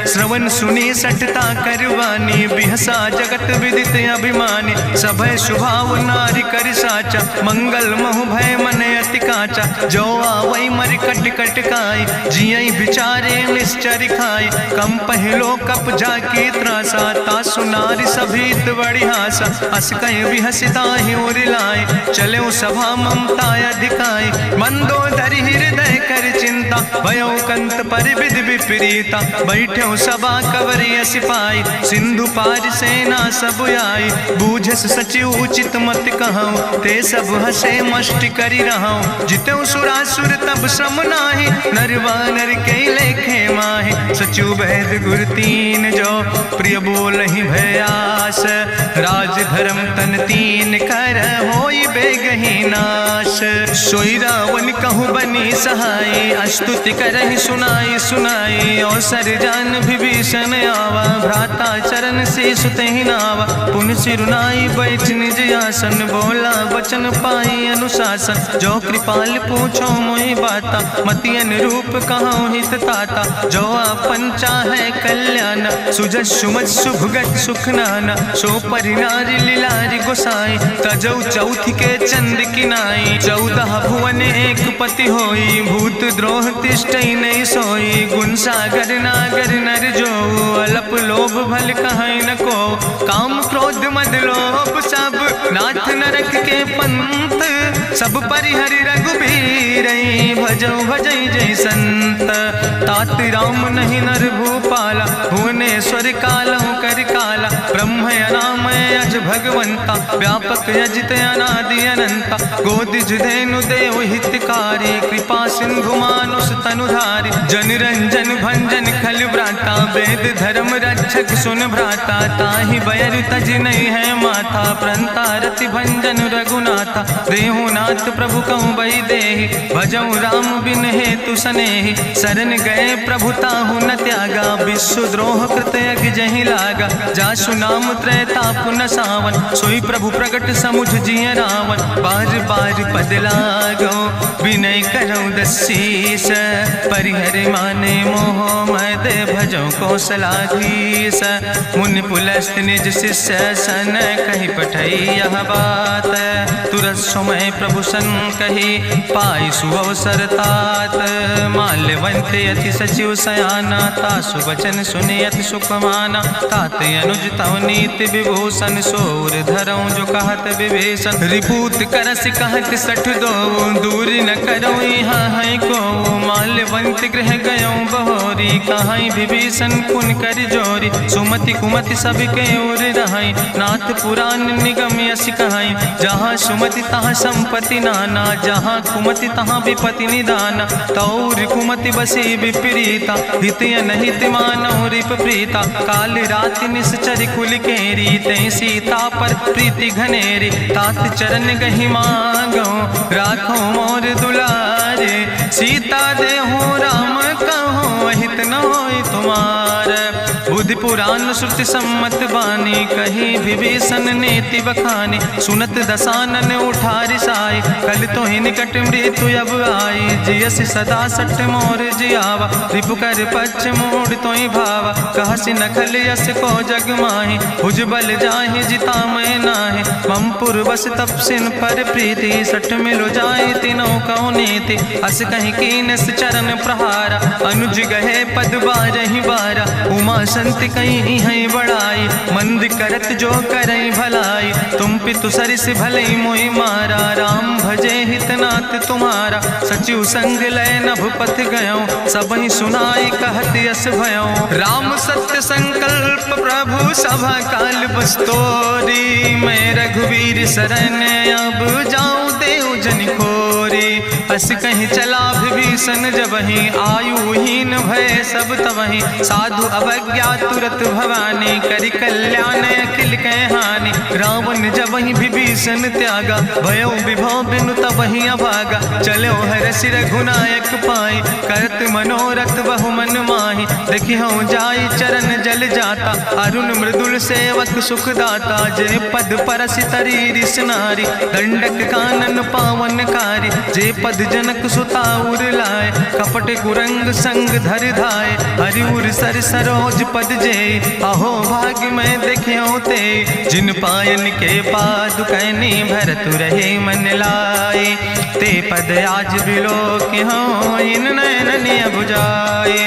श्रवण सुनी सठता करवानी, बिहसा जगत विदित अभिमानी। सभय शुभाव नारी कर साचा, मंगल महु भय मन अति काचा। जो आवै मर कट कट काई, जियई बिचारे निश्चर खाई। कम पहलो कप जाकी त्रासा, तासु नारी सभीत बड़ी हासा। अस कहीं बिहसिता ही उरिलाए, चले सभा ममता अधिकाई। मंदोदरी हृदय कर चिंता, भयो कंत पर विधि विपरीता। बैठो सभा कवरिय सिपाही, सिंधु पार सेना सब आई। बूझस सचिव उचित मत कहूँ, ते सब हसे मष्ट करी रहूँ। जितेऊ सुरासुर तब श्रम नाही, नर वानर के लेखे माहि। सचिव वैद गुर तीन जो, प्रिय बोलहि भयास। राज धर्म तन तीन कर, होई बेगहि नाश। सोई रावण कहूँ बनी सहाय, अस्तुति करहि सुनाई सुनाई। अवसर जान विभीषण आवा, भ्राता चरण शीस तेहि नावा। पुन सिरुनाई बैठ निज आसन, बोला वचन पाई अनुशासन। जो कृपाल पूछो मोहि बाता, मति अनुरूप कहूँ हित ताता। जो आपन चाहे कल्याण, सुजस सुमत सुभगत सुख नाना। सो परिनारी लीलारी गोसाई, तजौ चौथ के चंद किनाई। 14 भुवन एक पति होई, भूत द्रोह तिष्ठई नहीं सोई। गुण सागर नागर नर जो, अलप लोभ भल कहीं न को। काम क्रोध मद लोभ सब, नाथ नरक के पंथ। सब परिहरि रघुबीर, भजौ भजई जय संत। तात राम नहीं नर भूपाला, भुवनेश्वर कालहु कर काला। ब्रह्म नाम अज भगवंता, व्यापक यजित अनादि अनंता। गोदिज धेनु देव हितकारी, कृपा सिंधु मानुष तनुधारी। जन रंजन भंजन खल व्राता, वेद धर्म रक्षक सुन भ्राता। ताहि बयर तज नहीं है माथा, प्रंता रति भंजन रघुनाथा। देहु नाथ प्रभु कहूँ बही देहि, भजऊ राम बिन हेतु सनेहि। शरण गए प्रभु ताहु न त्यागा, विश्व द्रोह कृत यज्ञ जहि लागा। जासु नाम त्रैताप न सावन, सोई प्रभु प्रगट समुझ जिय रावण। बार बार पद लागो, विनय करऊँ दसीस। परिहर माने मोह मद, भजो कौशलाधीश। मुनि पुलस्त निज शिष्य सन, कही पठई यह बात। तुरत समय प्रभु प्रभु सन कही पाई सुअवसर तात। माल्यवंते अति सचिव सयाना तासु वचन सुने अति सुख माना। तात अनुज तव नीति विभूषण सोर धरऊं जो कहत विभीषण। रिपूत करस कहत सठ दो दूर न करो यहाँ है को। माल्यवंत गृह गयो बहोरी कहाई विभीषण पुन कर जोरी। सुमति कुमति सब के ओर रहाई नाथ पुराण निगम यश कहाई। जहाँ सुमति तहाँ संपत्ति नाना जहाँ कुमति तहाँ विपति निदाना। तौर कुमति बसी विपरीता हित अनहित मानव रिप प्रीता। काल रात निश्चर कुल केरी तै सीता पर प्रीति घनेरी। तात चरण गहि मांगो राखो मोर दुलारे। सीता देहो राम कहो अहित न होय तुम्हार। बुद्धि पुराण श्रुति सम्मत बानी कही विभीषण नीति बखानी। सुनत दसानन उठारि साई कल तो ही निकट मृत्यु अब आई। जियस सदा सट मोर जियावा रिपु कर पक्ष मोड़ तो ही भावा। कहसी नखल यस को जग माही भुज बल जाहि जिता मैं नाही। मम पुरबस तपसिन पर प्रीति सठ मिलो जाए तीनों कौ नीति। अस कहीं कीनस चरण प्रहारा अनुज गहे पद बारहि बारा। उमा संत कहीं है बड़ाई मंद करत जो करई भलाई। तुम पितु सरिस भले मोहि मारा राम भजे हितनाथ तुम्हारा। सचिव संग लय नभ पथ गयो सब ही सुनाई कहत यस भयो। राम सत्य संकल्प प्रभु सभा काल बस्तोरी। मैं रघुवीर शरण अब जाऊं देव जन खोरी। अस कहीं चला विभीषण जबहि आयुहीन भय सब तबहि। साधु अवज्ञा तुरत भवानी करि कल्याण अखिल के हानि। रावण जबहि विभीषण त्यागा भयो विभव बिनु तबहि अभागा। चलो हरसि रघुनायक पाई करत मनोरथ बहु मन माहि। देखियो जाई चरण जल जाता अरुण मृदुल सेवक सुख दाता। जे पद परसि तरी रिस नारी दंडक कानन पावन कारी। जे पद जनक सुता उर लाए कपट कुरंग संग धर धाय। हरिउर सर सरोज पद जे अहो भाग्य में देखियो ते। जिन पायन के पादुकैनी भरत रहे मन लाए। ते पद आज बिलो के हो इन नयन बुझाए।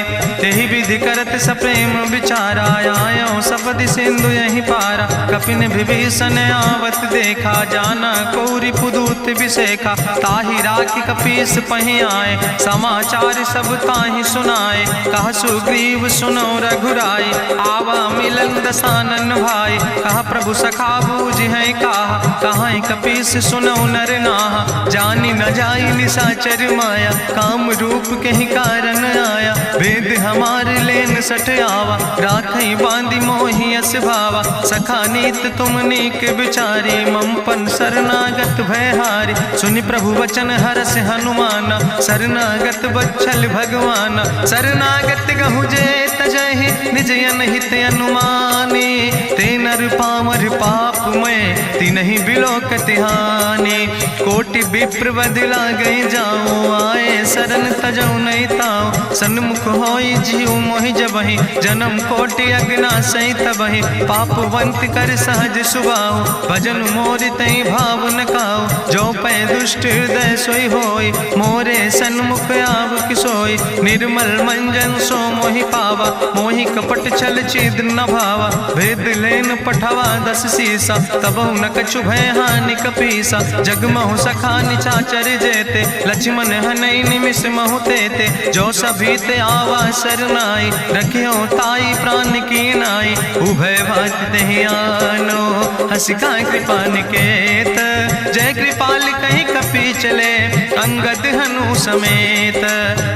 तेहि विधि करत सप्रेम विचारा आयो सपदि सिंधु यही पारा। कपिन विभीषण आवत देखा जाना कौरि पुदूत विसेखा। ताहि राखी कपीस पहि आए समाचार सब ताहि सुनाए। कहा सुग्रीव सुनो रघुराई आवा मिलन दसानन भाई। कहा प्रभु सखा बूझ है कहा कपीस सुनो नर नाहा। जानी न जाई निशाचर माया काम रूप के ही कारण आया। वेद हमार लेन सठ आवा राखई बांधी मोहि अस भावा। सखा नीत तुम नीक विचारी मम पन शरणागत भयहारी। सुनि प्रभु वचन हरस हनुमाना शरणागत बच्छल भगवाना। शरणागत गहु जे तजहि निज अनहित अनुमानी। ते नर पामर पाप में तिन्हि बिलोकति हानि। कोटि विप्र बदला गई जाऊं आए शरण तजौ नहीं ताऊं। सन्मुख होई जीव मोहि जबहि जन्म कोटि अग्ना सही तबहि। पापवंत कर सहज सुभाऊ भजन मोर तई भाव न काऊ। जो पै दुष्ट हृदय सोई होई मोरे सन्मुख आव किसोई। निर्मल मंजन सो मोहि पावा मोहि कपट छल छिद्र न भावा। भेद लेन पठवा दस सीसा तबहु न कछु भय हानि कपीसा। जगमहु सखा निचाचर जेते लक्ष्मण हनई निमिष महु तेते। जो सभी ते आवा सरनाई रखियो ताई प्राण की नाई। उभय भात तेहि आनो हसिका कृपा निकेत। जय कृपाल कहीं कपी चले अंगद हनु समेत।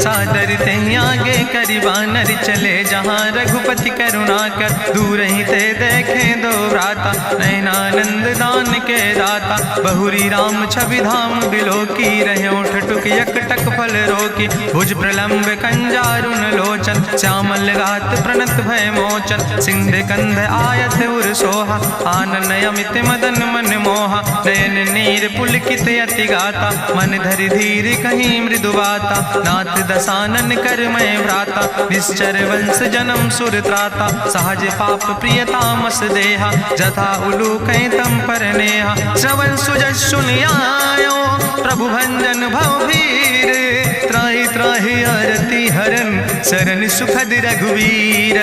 सादर तेहि आगे करि बानर चले जहाँ रघुपति करुणा कर। दूर ही ते देखे दो भ्राता नयनानंद दान के दाता। बहुरी राम छवि धाम बिलो की रहो ठटुक यकटक फल रोकी। भुज प्रलंब कंजारुन लोचन श्यामल गात प्रणत भय मोचन। सिंध कंध आयत उर सोहा आनन अमित मदन मन मोहा। नयन नीर पुलकित अति गाता मन धरि धीर कहीं मृदु बाता। नाथ दसानन कर मैं भ्राता निश्चर वंश जन्म सुर त्राता। सहज पाप प्रिय तामस देहा जथा उलूकै तम पर नेहा। श्रवण सुजस सुनियायो प्रभु भंजन भव भीर, त्राहि त्राहि आरती हरन शरण सुखद रघुवीर।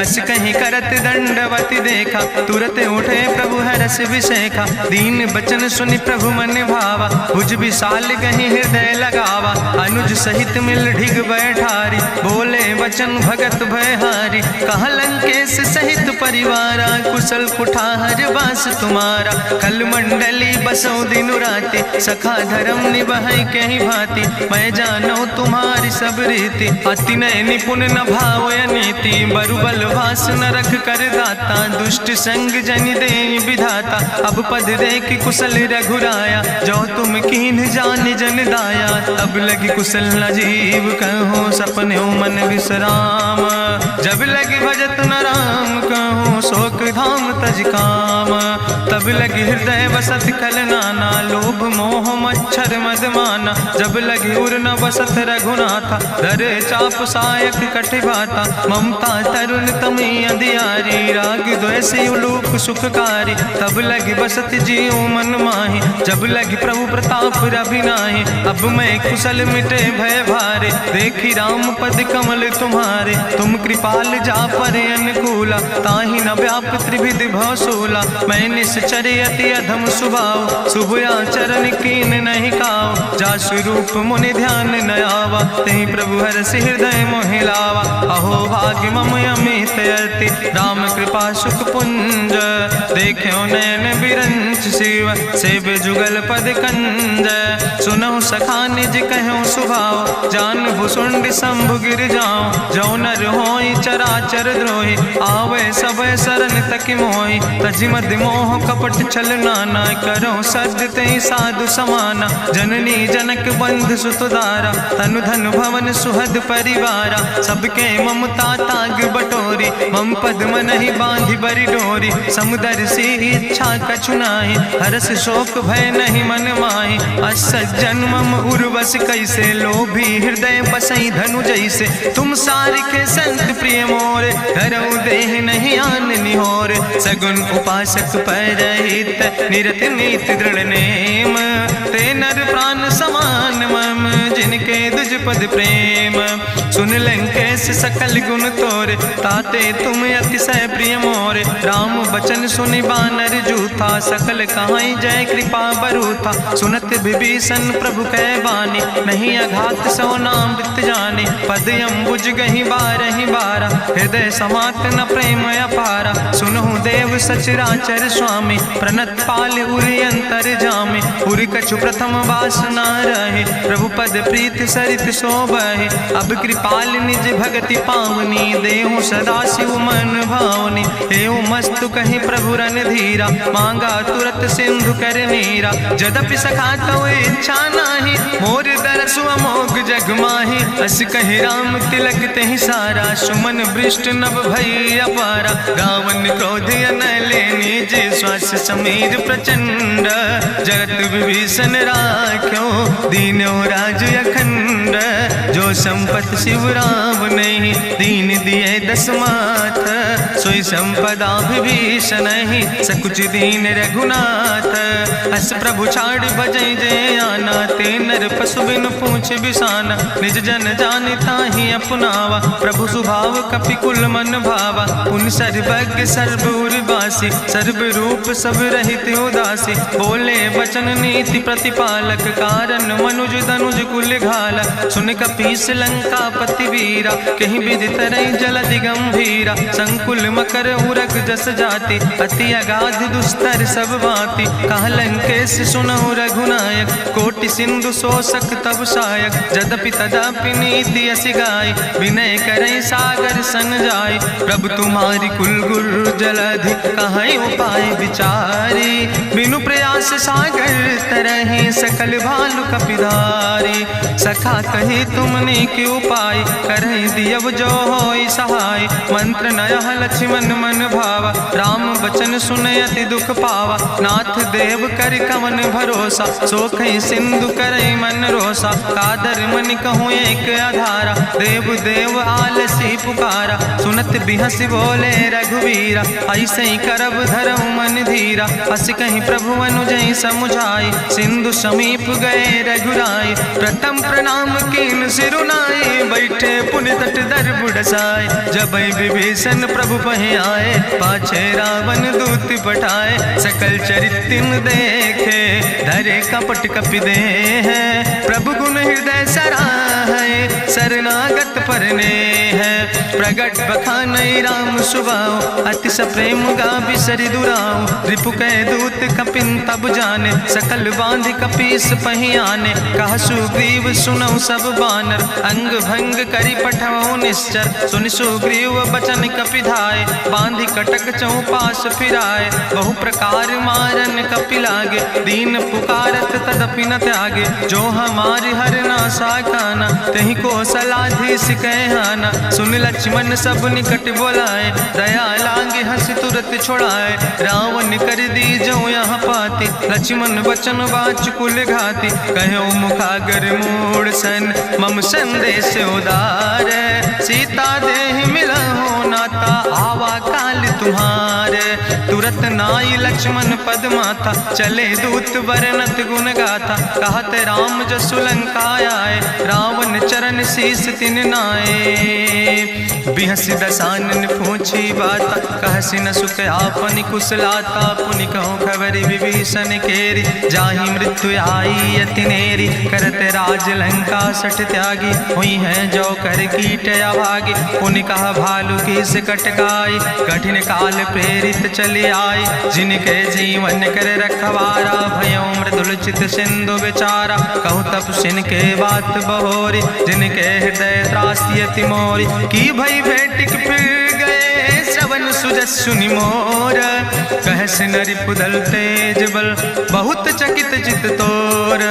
अस कहीं करत दंडवत देखा, तुरत उठे प्रभु हरस विषेखा। दीन बचन सुनि प्रभु मन भावा, भुज विशाल कहीं हृदय लगावा। अनुज सहित मिल ढिग बैठारी, बोले वचन भगत भयहारी। कहा लंकेश सहित परिवारा, कुशल कुठार वास तुम्हारा। कल मंडली बसो दिनु राति, सखा धर्म निभाई कहीं भांति। मैं जानो तुम्हारी सब रीति, अति नय निपुण न भाव नीति। बरुबल भास न रख कर दाता, दुष्ट संग जन दे विधाता। अब पद देख कुशल रघुराया, जो तुम कीन जान जन दाया। तब लगी कुशल न जीव कहो, सपने मन विश्राम। जब लगी भजत न राम कहो, शोक धाम तज काम। तब लगी हृदय बसत कल नाना, लोभ मोह मच्छर मद माना। जब लगी उर न बसत रघुनाथा, धरे चाप सायक कटिभाता। ममता तरुण तमी अंधियारी, राग द्वेष उलूक सुखकारी। तब लगी बसत जीव मन माही, जब लगी प्रभु प्रताप रवि नाही। अब मैं कुशल मिटे भय भारे, देखी राम पद कमल तुम्हारे। तुम कृपाल जा पर अनुकूला, ताहि न व्याप त्रिविध भवसूला। मैं निश्चर अति अधम स्वभाव, शुभ आचरण कीन नहीं काव। जा स्वरूप मुनि ध्यान न आवा, तेहि प्रभु हरषि हृदय मोहि लावा। अहो भाग्य मम अमित अति, राम कृपा सुख पुंज। देख्यो नयन बिरंच शिव, सेव जुगल पद कंज। सुनहु सखा निज कहूँ सुभाव, जान भुसुंड शंभु गिर जाऊं। जो नर होई चराचर द्रोही, आवे सब शरण तक मोहि। तजि मद मोह कपट छल नाना, करो सद्य तेहि साधु समाना। जननी जनक बंधु सुतदारा, तनु धन भवन सुहद परिवारा। सबके ममता ताग बटोरी, मम पद मनहि बांधि बरि डोरी। समुदर सी इच्छा कछु नाही, हरस शोक भय नहीं मन माही। असज्जन मम उर्वश कैसे, लोभी हृदय बसई धनु जैसे। तुम सारिके संत प्रिय मोरे, धरऊ देह नहीं आन निहोर। सगुन उपासक परहित, निरत नीत दृढ़ नेम। ते नर प्राण समान मम, जिनके दुज पद प्रेम। सुन लंकेश सकल गुण तोरे, ताते तुम अतिशय प्रिय मोरे। राम बचन सुनि बानर जूथा, सकल कहाई जय कृपा बरूथा। सुनत विभीषण प्रभु कै बानी, नहीं अघात सो नामृत जानी। पद अम्बुज गहि बारहि बारा, हृदय समात न प्रेम अपारा। सुनहु देव सचराचर स्वामी, प्रणत पाल उरि अंतर जामी। उरि कछु प्रथम वासना रहे, प्रभु पद प्रीत सरित शोभहि। अब कृपाल निज भगति पावनी, देहु सदा शिव मन भावनी। एवं मस्तु कहि प्रभु रन धीरा, मांगा तुरत सिंधु कर नीरा। जदपि सखा तो इच्छा नाही, मोर दरसु अमोघ जग माही। अस कहि राम तिलक तेहि सारा, सुमन वृष्ट नभ भई अपारा। रावण क्रोध अनले निज, श्वास समीर प्रचंड। जगत विभीषण राख्यो, दीनो राज अखंड। जो संपत शिव राम नहीं, दीन दिए दस माथ। सोई संपदा विभीषण ही, सकुच दीन रघुनाथ। अस प्रभु छाड़ भजई जे आना, ते नर पशु बिनु पूछ बिसाना। निज जन जानता ही अपनावा, प्रभु स्वभाव कपि कुल मन भावा। पुन सर्वज्ञ सर्व उर्वासी, सर्व रूप सब रहित उदासी। बोले वचन नीति प्रतिपालक, कारण मनुज धनुज कुल घाला। सुन कपीस लंकापति वीरा, कहीं विधि तरई जलधि गंभीरा। संकुल मकर उरग जस जाति, अति अगाध दुस्तर सब भांति। कहा लंकेश सुनहु रघुनायक, कोटि सिंधु शोषक तब सायक। जदपि तदपि नीति अस गाय, विनय करई सागर सन जाय। प्रभु तुम्हारी कुल गुरु जलधि, कहीं उपाय विचारी। बिनु प्रयास सागर तरहि, सकल भालु कपिधारी। सखा कही तुमने के उपाय, करहि दियव जो होई सहाय। मंत्र नयह लक्ष्मण मन भावा, राम बचन सुनय अति दुख पावा। नाथ देव कर कवन भरोसा, सोखई सिंधु करई मन रोसा। भरोसा, कादर मन कहूँ एक आधारा। देव देव आलसी पुकारा, सुनत बिहस बोले रघुवीरा। ऐसे ही करब धरम मन धीरा, हस कहीं प्रभु अनुजय समुझाई। सिंधु समीप गए रघुराई, प्रथम प्रणाम कीन सिरुनाई। बैठे पुनि तट दर बुढ़साए, जब विभीषण प्रभु पहे आए। पाछे रावण दूत पठाए, सकल चरितिन देखे। धरे कपट कपि दे है, प्रभु गुण हृदय सराहै। शरणागत परने है, प्रगट बखानई राम सुभाऊ। अतिश प्रेम गा बिसरि दुराऊ, रिपु कै दूत कपिन तब जाने। सकल बांध कपीस पहियाने, कहा सुग्रीव सुनऊ सब बानर। अंग भंग करि पठवऊ निश्चर, सुनि सुग्रीव बचन कपिधाय। बांधि कटक चौपास फिराए, बहु प्रकार मारन कपि लागे। दीन पुकारत तदपि न त्यागे, जो हमारि हर नासा खाना। तहि को सलाधीस कहना, सुन लक्ष्मण सब निकट बोलाए। दया लागे हंस तुरत छोड़ाए, रावण कर दी जो यहाँ पाती। लक्ष्मण बचन बाच कुल घाती, कहो मुखागर मूड सन। मम संदेश उदार, सीता देहि मिलहु नाता। आवा काल तुम्हारे, तुरत नाई लक्ष्मण पद माथा। चले दूत वर्णत गुण गाथा, कहत राम जसु लंका आए। रावण चरण शीस तिन नाए, बिहस दसानन पूछी बाता। कहसि न सुख आपन कुशलाता, पुनि कहूँ खबर विभीषण केरी। जाहि मृत्यु आई अति नेरी, करत राज लंका सठ त्यागी। हुई है जो कर कीट अभागी, पुनि कहा भालू की से कटकाई। कठिन काल प्रेरित चले आई, जिनके जीवन कर रखवारा। भयों मृदुल चित सिंधु बेचारा, कहु तप सिन के बात बहोरी। जिनके हृदय त्रासी अति मोरी, की भई भेटिक फिर गए श्रवण सुजस सुनि मोर। कहस नरि पुदल तेज बल, बहुत चकित चित तोर।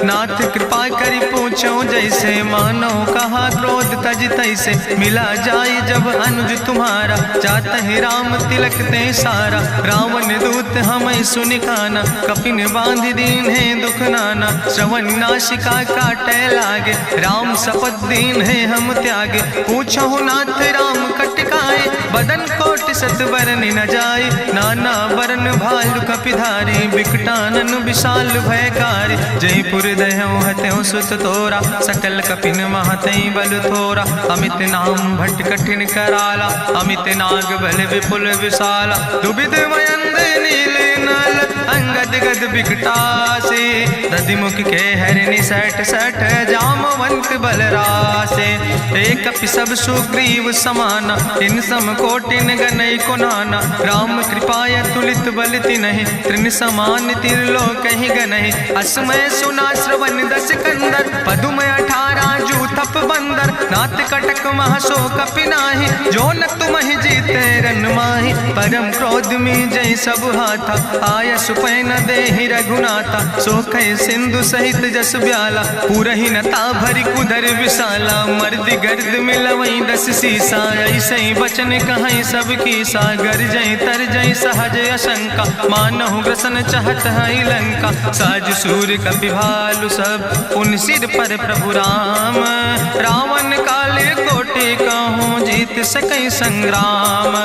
नाथ कृपा करि पूछो जैसे, मानो कहा क्रोध तज तैसे। मिला जाई जब अनुज तुम्हारा, जातहि राम तिलक ते सारा। रावण दूत हमें सुनि काना, कपिन बांध दीन है दुख नाना। श्रवण नासिका काटे लागे, राम शपथ दीन है हम त्यागे। पूछो नाथ राम कटकाए, बदन कोट सत बरन न जाए। नाना बरन भालु कपिधारी, बिकटानन विशाल भयकारी। जयपुर दह्यों हत्यों सुत तोरा, सकल कपिन महतई बल थोरा। अमित नाम भट कठिन कराला, अमित नाग बल विपुल विशाला। दुबिध मयंद नील नल, अंगद गद बिकटासे। दधिमुख के हरिणि सठ सठ, जामवंत बलरासे। एक कपि सब सुग्रीव समाना, इन सम कोटिन गनई को नाना। राम कृपाय तुलित बल तिनहि, त्रिन समान तिरलोक ही गनहि। असमय सुना श्रवण दस कंदर, पदुम 18 जू थप बंदर। नाथ कटक महसो कपि नाही, जो न तुमहि जीते रन माही। परम क्रोध में जय सब हाथा, आय सुपै न देहि रघुनाथा। सोखै सिंधु सहित जस ब्याला, पूरहि नता भरि कुधर विशाला। मर्द गर्द मिलवई 10 सीसा, ऐसे बचन कहई सब कीसा। गर जय तर जय सहज अशंका, मानहु ग्रसन चहत है लंका। साज सूर कपि भालु सब, पुन सिर पर प्रभु राम। रावण काले कोटि कहूँ, जीत सकई संग्राम।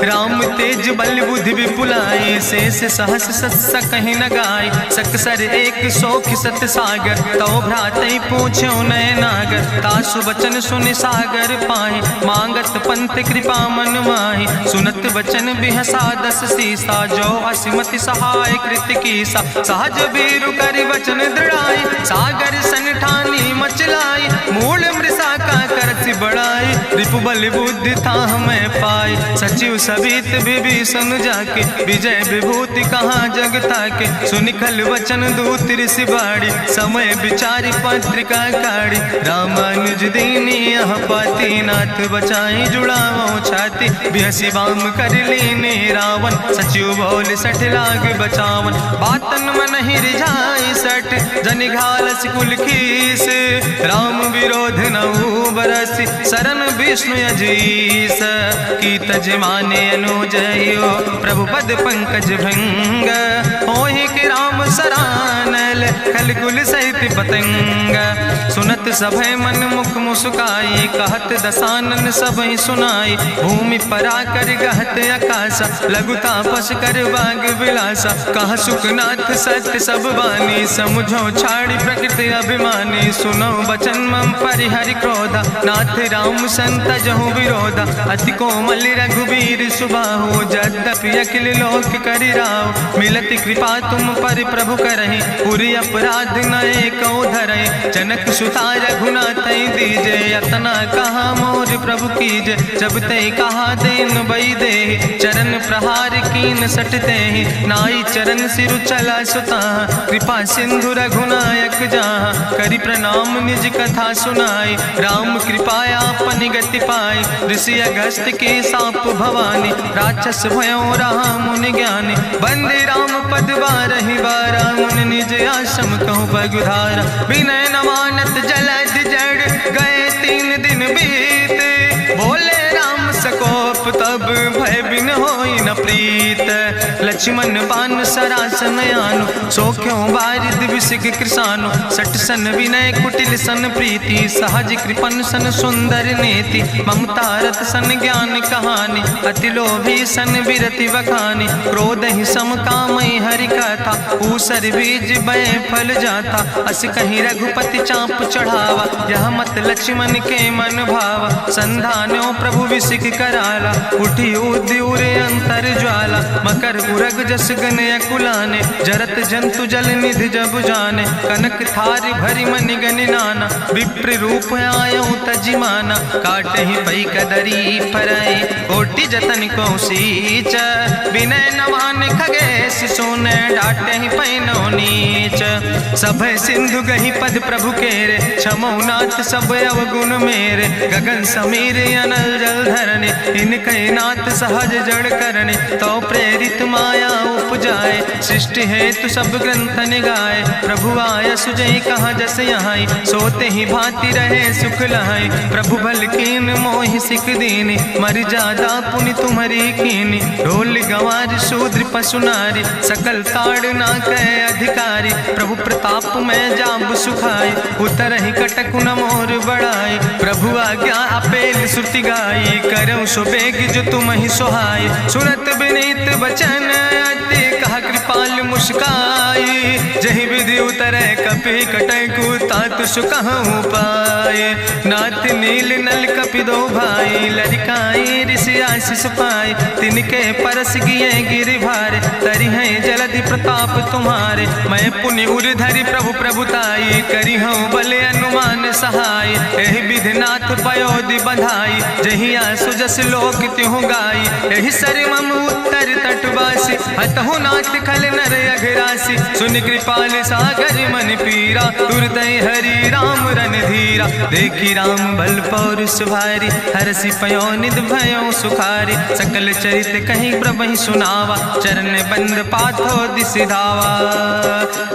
राम तेज बल बुद्धि विपुलाई, शेष सहस सत सकहि न गाय। सकसर एक सोख सत सागर, तो भ्रातई पूछो नय नागर। तासु बचन सुनि सागर पाहि, मांगत पंथ कृपा मन माहि। सुनत बचन बिहसा 10 सीसा, जो असिमति सहाय कृत कीसा। सहज बीरु करि वचन दृढ़ाई, सागर सन ठानी मचलाई। मूल मृषा का करसि बढ़ाई, रिपु बल बुद्धि था हमें पाई। सचिव सबित विभीषण जाके, विजय विभूति कहाँ जग ताके। सुनिखल वचन दूत ऋषि बाड़ी, समय विचारी पत्रिका काढ़ी। रामानुज दीनी यह पाती, नाथ बचाई जुड़ाओ छाती। बिहसी बाम कर लीने रावण, सचिव बोल 60 लाग बचावन। बातन मन ही रिझाई 60, जनि घालस कुल खीस। राम विरोध नऊ बरस, शरण विष्णु अजीस। की तज माने अनुजयो, प्रभु पद पंकज भंग। होहि कि राम सरानल, खलकुल सहित पतंग। सुनत सभय मन मुख मुस्काई, कहत दसानन सबहि सुनाई। भूमि परा कर गहत आकाशा, लघु तापस कर बाग विलासा। कहा सुखनाथ सत्य सब बानी, समुझो छाड़ी प्रकृति अभिमानी। सुनो बचन मम परिहरि क्रोधा, नाथ राम संत जहु विरोधा। अति कोमल रघुबीर सुबाहु, यद्यपि अखिल लोक करि राव। मिलति कृपा तुम पर प्रभु करहि, पुरि अपराध न एको धरहि। जनक सुता रघुनाथ दीजे, यतना कहा मोर प्रभु कीजे। जब ते कहा देन बई दे, चरण प्रहार कीन सटते। नाई चरण सिरु चला सुता, कृपा सिंधु रघुनायक जहाँ। करि प्रणाम निज कथा सुनाई, राम कृपाया अपनी गति पाई। ऋषि अगस्त के साप भवानी, राक्षस भयो रहा मुनि ज्ञानी। बंदे राम पद बारहि बारा, मुनि निज आश्रम कहु बगुधारा। विनय न मानत जलधि जड़, गए 3 दिन बीते। बोले राम सकोप तब, भय बिन होई न प्रीत। लक्ष्मण बान सरासन आनु, सो क्यों बारिद विसिग कृसानु। सठ सन विनय कुटिल सन प्रीति, सहज कृपन सन सुंदर नीति। ममता रत सन ज्ञान कहानी, अति लोभी सन बिरति बखानी। क्रोध ही सम कामई हरि कथा, ऊसर बीज बय फल जाता। अस कहीं रघुपति चाप चढ़ावा, यह मत लक्ष्मण के मन भावा। संधान्यो प्रभु विसिक कराला, उठी उद्यूरे अंतर ज्वाला। मकर उरग जस गन अकुलाने, जरत जंतु जल निधि जब जाने। कनक थारी भरी मनि गनि नाना, विप्र रूप आयो तजिमाना। काटे ही पई कदरी परई, कोटि जतन को सींच। विनय न मान खगेश सोने, डाटे ही पैनो नीच। सब सिंधु गही पद प्रभु केरे, क्षमो नाथ सब अवगुण मेरे। गगन समीर अनल जल धरने, इनके नाथ सहज जड़ करने। तो प्रेरित माया उपजाए, सृष्टि हेतु सब ग्रंथ निगाए। प्रभु आय सुजई कहाँ जस यहाँ, सोते ही भांति रहे सुख लहाई। प्रभु भल कीन मोहि सिख दीनी, मर जादा पुनि तुम्हारी कीनी। ढोल गंवार शूद्र पशु नारी, सकल ताड़ ना कह अधिकारी। प्रभु प्रताप में जाब सुखाई, उतर ही कटक न मोर बढ़ाई। प्रभु आज्ञा अपेल श्रुति गाई, करऊँ सो बेग जो तुम ही सोहाई। सुनत विनीत बचन अति, कहा कृपाल मुस्काई। जहि विधि उतरे कपि कटकु, तात सुकहु पाए। नाथ नील नल कपि दो भाई, लरिकाई ऋषि आशीष पाए। तिनके परस गिए गिरि भारे, तरि है जलधि प्रताप तुम्हारे। मैं पुण्य उर धरि प्रभु प्रभुताई, करी हूँ बले अनुमान सहाय। एहि विधि नाथ पयोधि बधाई, जहिया सुजस लोक त्यों गाई। एहि सर मम उत्तर तटवासी, हतहु नाथ खल नर अघरासी। सुन कृपाल सागर मन पीरा, तुरत हरि राम रन धीरा। देखी राम बल पौरुष भारी, हरसि पयो निध भयो सुखारी। सकल चरित कहीं प्रभु सुनावा, चरण बंद पाथो दिसि धावा।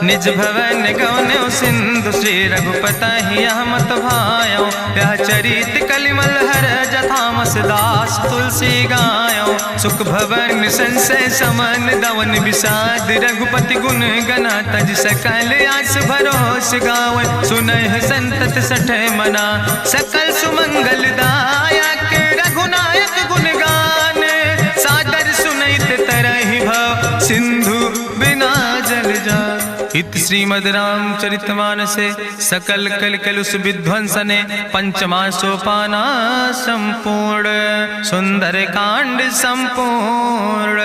निज भवन गौन्यो सिंधु, श्री रघुपति यह मत भायो। यह चरित कलिमल हर जथामस, दास तुलसी गायो। सुख भवन संशय समन, दवन विषाद रघुपति गुण गना। तज सकल आस भरोस गावे, सुनह संतत सठ मना। सकल सुमंगल दायक रघुनायक गुण गान, सादर सुनैत तरहि भव सिंधु बिना जल जा। इत श्रीमद् रामचरितमानसे सकल कल कलुष विध्वंसने, पंचमा सोपाना संपूर्ण। सुंदर कांड संपूर्ण।